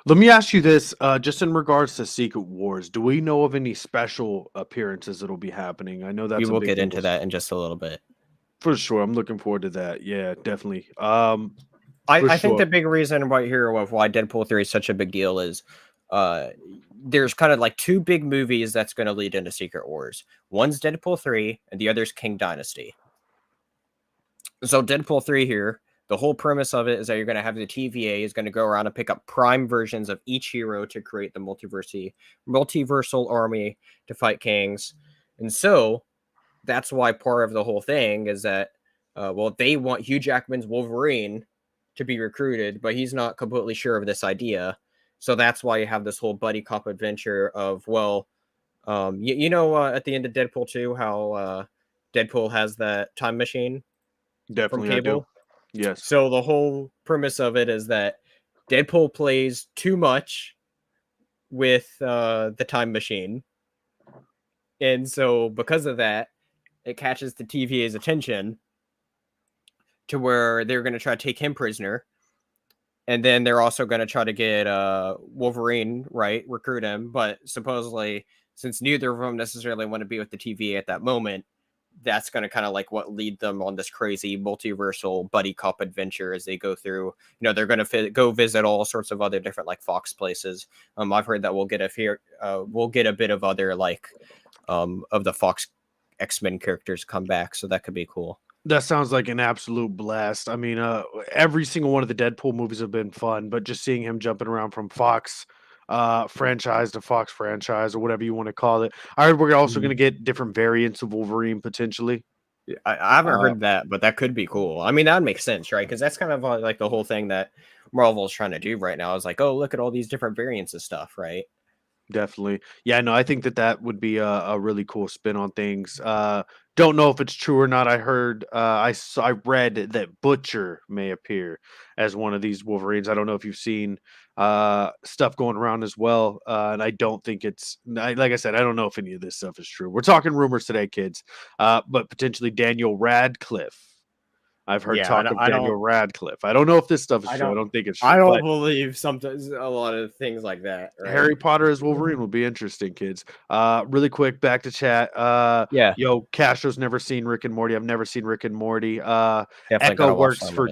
[SPEAKER 1] Let me ask you this, just in regards to Secret Wars, do we know of any special appearances that'll be happening? I know that's
[SPEAKER 2] We
[SPEAKER 1] a
[SPEAKER 2] will
[SPEAKER 1] big
[SPEAKER 2] get
[SPEAKER 1] thing
[SPEAKER 2] into that in just a little bit.
[SPEAKER 1] for sure. I'm looking forward to that. Yeah, definitely.
[SPEAKER 2] I think
[SPEAKER 1] sure.
[SPEAKER 2] the big reason why Deadpool 3 is such a big deal is there's kind of like 2 big movies that's going to lead into Secret Wars. One's Deadpool 3 and the other's King Dynasty. So Deadpool 3 here, the whole premise of it is that you're going to have the TVA is going to go around and pick up prime versions of each hero to create the multiversal army to fight kings. And so that's why part of the whole thing is that, they want Hugh Jackman's Wolverine to be recruited, but he's not completely sure of this idea. So that's why you have this whole buddy cop adventure of, at the end of Deadpool 2, how Deadpool has that time machine
[SPEAKER 1] Definitely,
[SPEAKER 2] from
[SPEAKER 1] I do.
[SPEAKER 2] Cable.
[SPEAKER 1] Yes.
[SPEAKER 2] So the whole premise of it is that Deadpool plays too much with the time machine. And so because of that, it catches the TVA's attention to where they're going to try to take him prisoner. And then they're also going to try to get Wolverine, right, recruit him. But supposedly, since neither of them necessarily want to be with the TVA at that moment, that's going to kind of like what lead them on this crazy multiversal buddy cop adventure as they go through. They're going to go visit all sorts of other different like Fox places. I've heard that we'll get a bit of other like of the Fox X-Men characters come back, so that could be cool.
[SPEAKER 1] That sounds like an absolute blast. I mean, every single one of the Deadpool movies have been fun, but just seeing him jumping around from Fox franchise to Fox franchise or whatever you want to call it. I heard we're also going to get different variants of Wolverine potentially.
[SPEAKER 2] I haven't heard that, but that could be cool. I mean, that would make sense, right? Because that's kind of like the whole thing that Marvel's trying to do right now is like, oh, look at all these different variants of stuff, right?
[SPEAKER 1] Definitely. Yeah, no, I think that would be a really cool spin on things. Don't know if it's true or not. I heard, I read that Butcher may appear as one of these Wolverines. I don't know if you've seen stuff going around as well. And I don't think like I said, I don't know if any of this stuff is true. We're talking rumors today, kids. But potentially Daniel Radcliffe. I've heard talk of Daniel Radcliffe. I don't know if this stuff is true. I don't think it's true.
[SPEAKER 2] I don't believe sometimes a lot of things like that. Right?
[SPEAKER 1] Harry Potter as Wolverine will be interesting, kids. Really quick, back to chat.
[SPEAKER 2] Yeah.
[SPEAKER 1] Yo, Castro's never seen Rick and Morty. I've never seen Rick and Morty.
[SPEAKER 2] Echo
[SPEAKER 1] works for.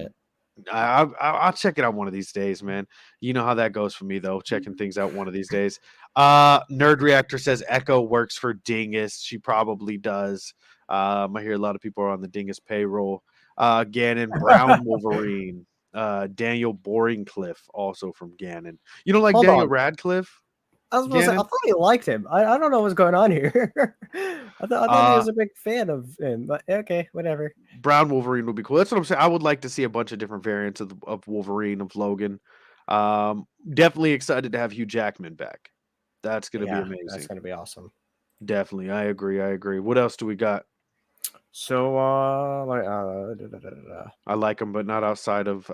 [SPEAKER 1] I'll check it out one of these days, man. You know how that goes for me, though. Checking things out one of these days. Nerd Reactor says Echo works for Dingus. She probably does. I hear a lot of people are on the Dingus payroll. Gannon Brown Wolverine. Daniel Boringcliff, also from Gannon. You don't like Daniel Radcliffe?
[SPEAKER 2] I was I thought you liked him. I don't know what's going on here. I thought he was a big fan of him, but okay, whatever.
[SPEAKER 1] Brown Wolverine would be cool. That's what I'm saying. I would like to see a bunch of different variants of Wolverine, of Logan. Definitely excited to have Hugh Jackman back. That's going to be amazing.
[SPEAKER 2] That's going to be awesome.
[SPEAKER 1] Definitely. I agree. What else do we got?
[SPEAKER 2] So,
[SPEAKER 1] I like him, but not outside of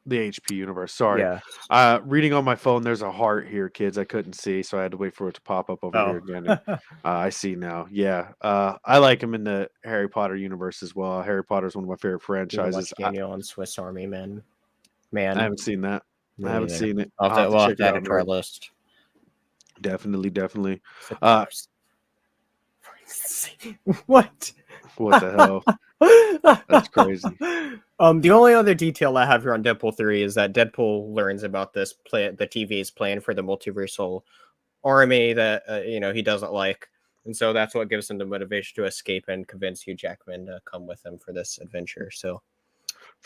[SPEAKER 1] the HP universe. Sorry.
[SPEAKER 2] Yeah.
[SPEAKER 1] Reading on my phone, there's a heart here, kids. I couldn't see, so I had to wait for it to pop up over here again. And, I see now. Yeah. I like him in the Harry Potter universe as well. Harry Potter is one of my favorite franchises.
[SPEAKER 2] Daniel and Swiss Army Man.
[SPEAKER 1] I haven't seen that. I haven't seen it.
[SPEAKER 2] I'll have to add it to our list.
[SPEAKER 1] Definitely.
[SPEAKER 2] What
[SPEAKER 1] the hell? That's crazy.
[SPEAKER 2] The only other detail I have here on Deadpool 3 is that Deadpool learns about this plan, the TV's plan for the multiversal army that he doesn't like, and so that's what gives him the motivation to escape and convince Hugh Jackman to come with him for this adventure. So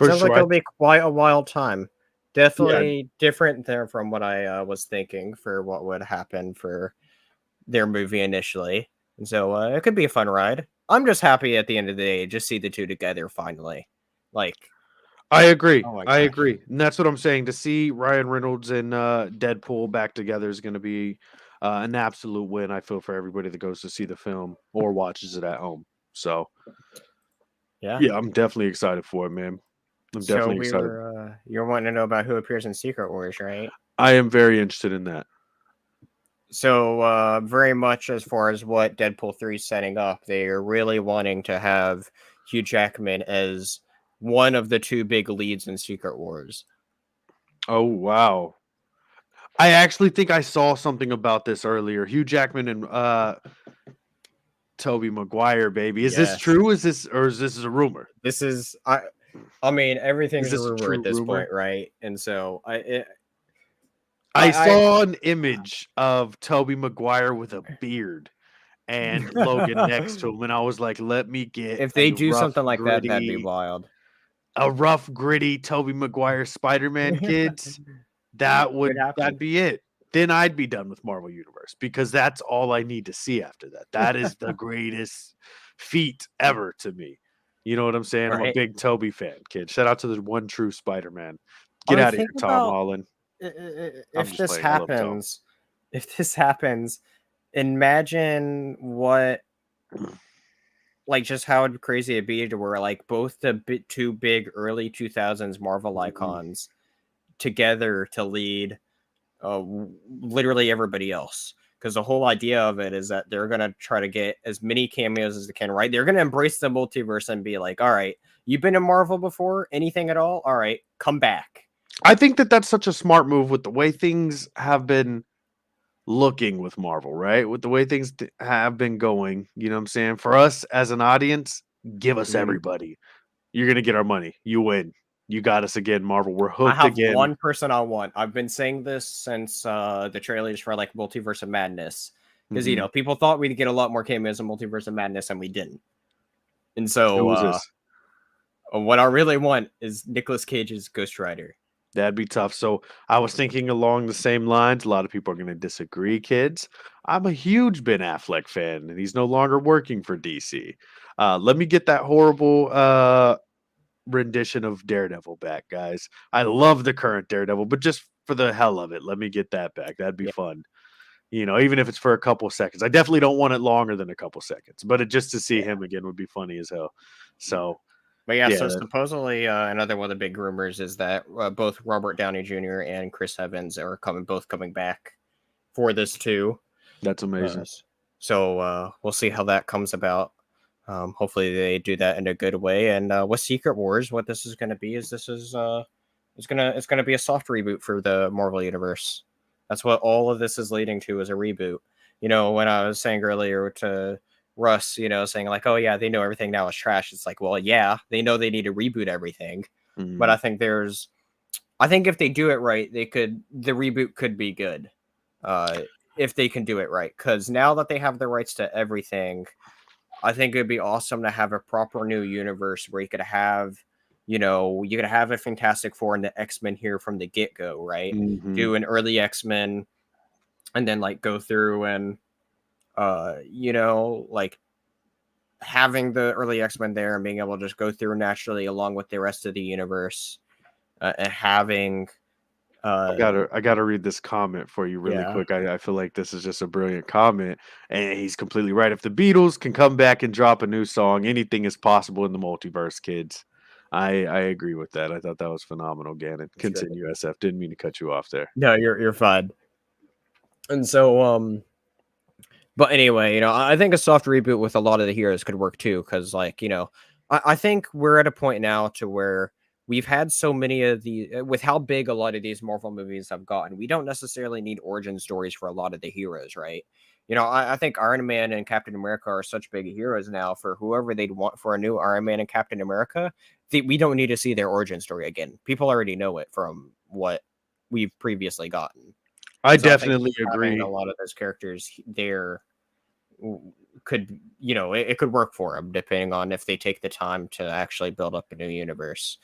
[SPEAKER 2] sounds like it'll be quite a wild time. Definitely different there from what I was thinking for what would happen for their movie initially. And so it could be a fun ride. I'm just happy at the end of the day, just see the two together finally. Like,
[SPEAKER 1] I agree. I agree. And that's what I'm saying. To see Ryan Reynolds and Deadpool back together is going to be an absolute win, I feel, for everybody that goes to see the film or watches it at home. So, yeah, I'm definitely excited for it, man. I'm definitely excited.
[SPEAKER 2] You're wanting to know about who appears in Secret Wars, right?
[SPEAKER 1] I am very interested in that.
[SPEAKER 2] So very much as far as what Deadpool 3 is setting up, they are really wanting to have Hugh Jackman as one of the two big leads in Secret Wars.
[SPEAKER 1] Oh, wow. I actually think I saw something about this earlier. Hugh Jackman and Tobey Maguire, baby. Is this true? Is this a rumor?
[SPEAKER 2] This is I mean, everything's a rumor at this point, right? And so
[SPEAKER 1] I saw an image of Tobey Maguire with a beard and Logan next to him, and I was like, let me get
[SPEAKER 2] if they do something like that, that'd be wild.
[SPEAKER 1] A rough, gritty Tobey Maguire Spider-Man, kids. That'd be it. Then I'd be done with Marvel Universe because that's all I need to see after that. That is the greatest feat ever to me. You know what I'm saying? Right. I'm a big Tobey fan, kid. Shout out to the one true Spider-Man. Get out of here, Tom Holland.
[SPEAKER 2] If this happens, imagine what, like, just how crazy it'd be to where like both the two big early 2000s Marvel icons together to lead literally everybody else. Because the whole idea of it is that they're going to try to get as many cameos as they can, right? They're going to embrace the multiverse and be like, all right, you've been in Marvel before? Anything at all? All right, come back.
[SPEAKER 1] I think that that's such a smart move with the way things have been looking with Marvel, right? With the way things have been going, you know what I'm saying? For us as an audience, give us everybody. You're going to get our money. You win. You got us again, Marvel. We're
[SPEAKER 2] I
[SPEAKER 1] hooked
[SPEAKER 2] have
[SPEAKER 1] again.
[SPEAKER 2] one person I want. I've been saying this since the trailers for like Multiverse of Madness. Because, you know, people thought we'd get a lot more cameos in Multiverse of Madness, and we didn't. And so what I really want is Nicolas Cage's Ghost Rider.
[SPEAKER 1] That'd be tough. So I was thinking along the same lines. A lot of people are going to disagree, kids. I'm a huge Ben Affleck fan, and he's no longer working for DC. Let me get that horrible rendition of Daredevil back, guys. I love the current Daredevil, but just for the hell of it, let me get that back. That'd be fun. You know, even if it's for a couple seconds. I definitely don't want it longer than a couple seconds, but just to see him again would be funny as hell. So,
[SPEAKER 2] but yeah, so supposedly another one of the big rumors is that both Robert Downey Jr. and Chris Evans are both coming back for this too.
[SPEAKER 1] That's amazing.
[SPEAKER 2] So we'll see how that comes about. Hopefully they do that in a good way. And with Secret Wars, what this is going to be is it's going to be a soft reboot for the Marvel universe. That's what all of this is leading to, is a reboot. You know, when I was saying earlier to Russ, you know, saying like, oh yeah, they know everything now is trash. It's like, well, yeah, they know they need to reboot everything. But I think if they do it right, the reboot could be good. If they can do it right. Because now that they have the rights to everything, I think it'd be awesome to have a proper new universe where you could have, you know, you could have a Fantastic Four and the X-Men here from the get-go, right? Do an early X-Men and then like go through and, you know, like having the early X-Men there and being able to just go through naturally along with the rest of the universe and having...
[SPEAKER 1] I gotta read this comment for you really quick. I feel like this is just a brilliant comment, and he's completely right. If the Beatles can come back and drop a new song, anything is possible in the multiverse, kids. I agree with that. I thought that was phenomenal, Gannon. Continue, SF. Didn't mean to cut you off there.
[SPEAKER 2] No, you're fine. And so, but anyway, you know, I think a soft reboot with a lot of the heroes could work too, because like, you know, I think we're at a point now to where we've had so many of with how big a lot of these Marvel movies have gotten, we don't necessarily need origin stories for a lot of the heroes, right? You know, I think Iron Man and Captain America are such big heroes now for whoever they'd want for a new Iron Man and Captain America. We don't need to see their origin story again. People already know it from what we've previously gotten.
[SPEAKER 1] I definitely agree.
[SPEAKER 2] A lot of those characters there could, you know, it could work for them depending on if they take the time to actually build up a new universe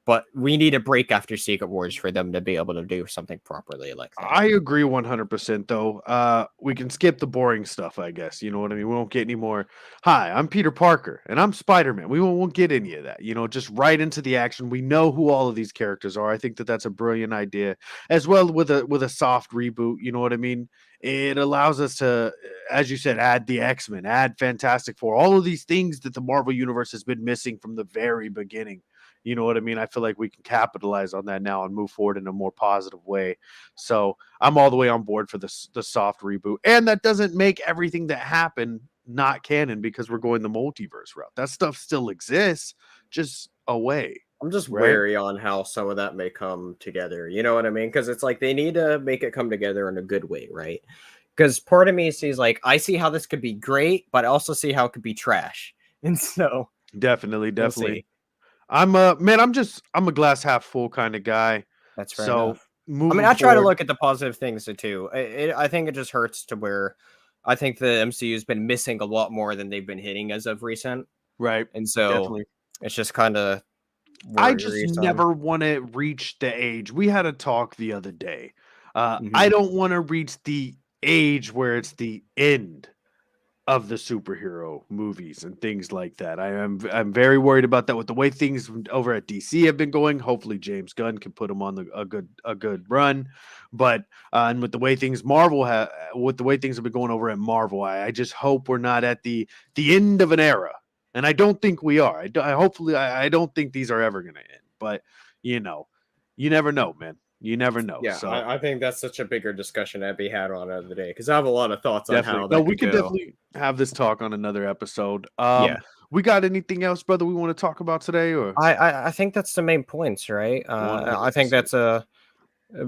[SPEAKER 2] but we need a break after Secret Wars for them to be able to do something properly like that.
[SPEAKER 1] I agree 100% though. We can skip the boring stuff, I guess. You know what I mean? We won't get any more. Hi, I'm Peter Parker and I'm Spider-Man. We won't get any of that. You know, just right into the action. We know who all of these characters are. I think that that's a brilliant idea as well with a soft reboot. You know what I mean? It allows us to, as you said, add the X-Men, add Fantastic Four, all of these things that the Marvel Universe has been missing from the very beginning. You know what I mean? I feel like we can capitalize on that now and move forward in a more positive way. So I'm all the way on board for the soft reboot. And that doesn't make everything that happened not canon because we're going the multiverse route. That stuff still exists, just away.
[SPEAKER 2] I'm just wary on how some of that may come together. You know what I mean? Because it's like they need to make it come together in a good way, right? Because part of me sees like, I see how this could be great, but I also see how it could be trash. And so
[SPEAKER 1] definitely. I'm a glass half full kind of guy.
[SPEAKER 2] That's fair enough. I try to look at the positive things too. I think it just hurts to where I think the MCU has been missing a lot more than they've been hitting as of recent.
[SPEAKER 1] Right.
[SPEAKER 2] And so it's just kind of.
[SPEAKER 1] I just never want to reach the age. We had a talk the other day. I don't want to reach the age where it's the end of the superhero movies and things like that. I'm very worried about that with the way things over at DC have been going. Hopefully James Gunn can put them on a good run, but and with the way things with the way things have been going over at Marvel, I just hope we're not at the end of an era, and I don't think we are. I don't think these are ever going to end. But you know, you never know, man. You never know.
[SPEAKER 2] Yeah,
[SPEAKER 1] So
[SPEAKER 2] I think that's such a bigger discussion to be had on another day because I have a lot of thoughts on
[SPEAKER 1] definitely.
[SPEAKER 2] how
[SPEAKER 1] No,
[SPEAKER 2] that
[SPEAKER 1] we
[SPEAKER 2] could
[SPEAKER 1] could
[SPEAKER 2] go.
[SPEAKER 1] definitely have this talk on another episode.
[SPEAKER 2] Yeah.
[SPEAKER 1] We got anything else, brother, we want to talk about today, or
[SPEAKER 2] I think that's the main points, right? I think
[SPEAKER 1] 100%?
[SPEAKER 2] that's a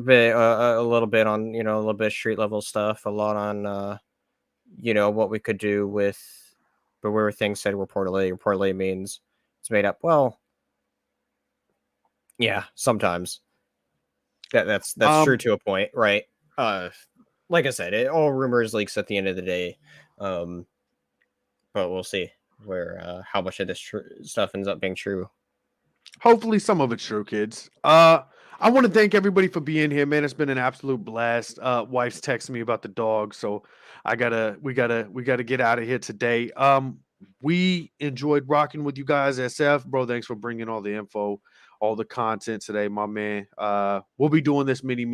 [SPEAKER 2] bit a little bit on a little bit of street level stuff, a lot on what we could do with, but where things said reportedly means it's made up. Well, yeah, sometimes that's true
[SPEAKER 1] Um,
[SPEAKER 2] to a point, right? Uh, like I said, all rumors leaks at the end of the day, um, but we'll see where how much of this stuff ends up being true.
[SPEAKER 1] hopefully some of it's true, kids. I want to thank everybody for being here, man. It's been an absolute blast. Wife's texting me about the dog, so we gotta get out of here today. We enjoyed rocking with you guys, SF, bro. Thanks for bringing all the info, all the content today, my man. We'll be doing this many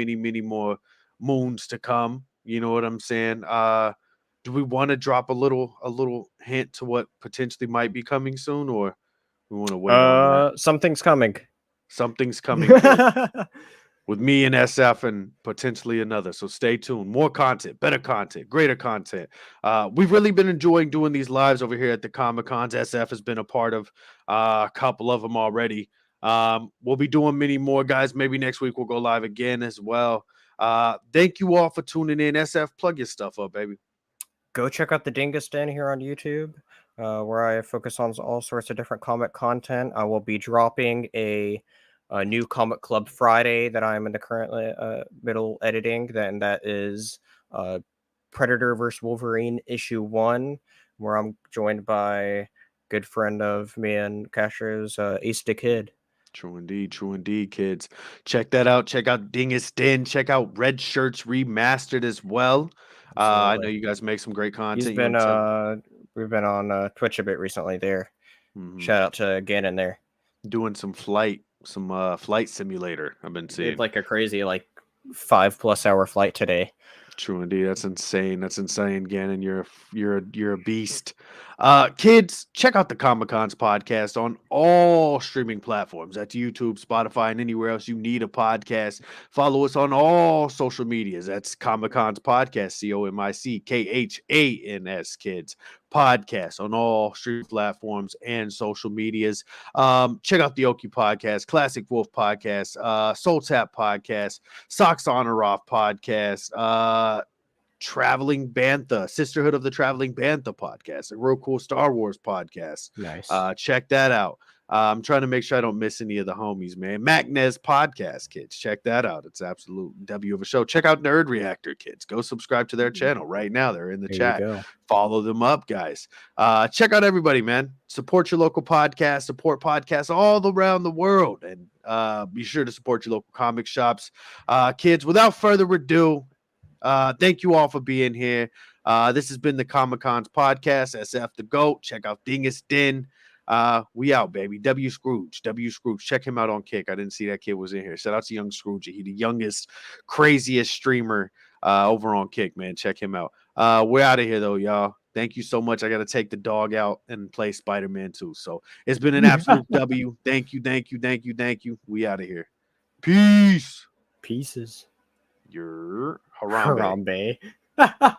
[SPEAKER 1] more moons to come. You know what I'm saying? Do we want to drop a little hint to what potentially might be coming soon, or we want to wait on that?
[SPEAKER 2] Something's coming.
[SPEAKER 1] Something's coming, kids, with me and SF and potentially another. So stay tuned. More content, better content, greater content. We've really been enjoying doing these lives over here at the Comic Cons. SF has been a part of a couple of them already. We'll be doing many more, guys. Maybe next week we'll go live again as well. Thank you all for tuning in. SF, plug your stuff up, baby.
[SPEAKER 2] Go check out the Dingus Den here on YouTube, where I focus on all sorts of different comic content. I will be dropping a new Comic Club Friday that I'm in the currently middle editing. Then that is Predator vs. Wolverine issue 1, where I'm joined by good friend of me and Castro's Ace the Kid.
[SPEAKER 1] True indeed, kids. Check that out. Check out Dingus Den. Check out Red Shirts Remastered as well. I know you guys make some great content.
[SPEAKER 2] He's been we've been on Twitch a bit recently there. Shout out to Gannon there.
[SPEAKER 1] Doing some flight simulator. I've been seeing
[SPEAKER 2] like a crazy 5+ hour flight today.
[SPEAKER 1] True indeed. That's insane. Gannon. You're a beast. Kids, check out the Comic Cons podcast on all streaming platforms. That's YouTube, Spotify, and anywhere else you need a podcast. Follow us on all social medias. That's Comic Cons podcast, COMICKHANS, kids. Podcast on all streaming platforms and social medias. Check out the Oki podcast, Classic Wolf podcast, Soul Tap podcast, Socks Honor Off podcast, Traveling Bantha, Sisterhood of the Traveling Bantha podcast, a real cool Star Wars podcast.
[SPEAKER 2] Nice.
[SPEAKER 1] Check that out. I'm trying to make sure I don't miss any of the homies, man. MacNez podcast, kids. Check that out. It's absolute W of a show. Check out Nerd Reactor, kids. Go subscribe to their channel right now. They're in the chat. Follow them up, guys. Check out everybody, man. Support your local podcast. Support podcasts all around the world. And be sure to support your local comic shops. Kids, without further ado, thank you all for being here. This has been the Comic Cons podcast. SF the GOAT. Check out Dingus Den. We out, baby. W Scrooge. Check him out on Kick. I didn't see that kid was in here. Shout out to Young Scrooge. He the youngest, craziest streamer over on Kick, man. Check him out. We're out of here though, y'all. Thank you so much. I gotta take the dog out and play Spider-Man 2. So it's been an absolute W. Thank you. We out of here. Peace.
[SPEAKER 2] Pieces.
[SPEAKER 1] You're Harambe.
[SPEAKER 2] Harambe.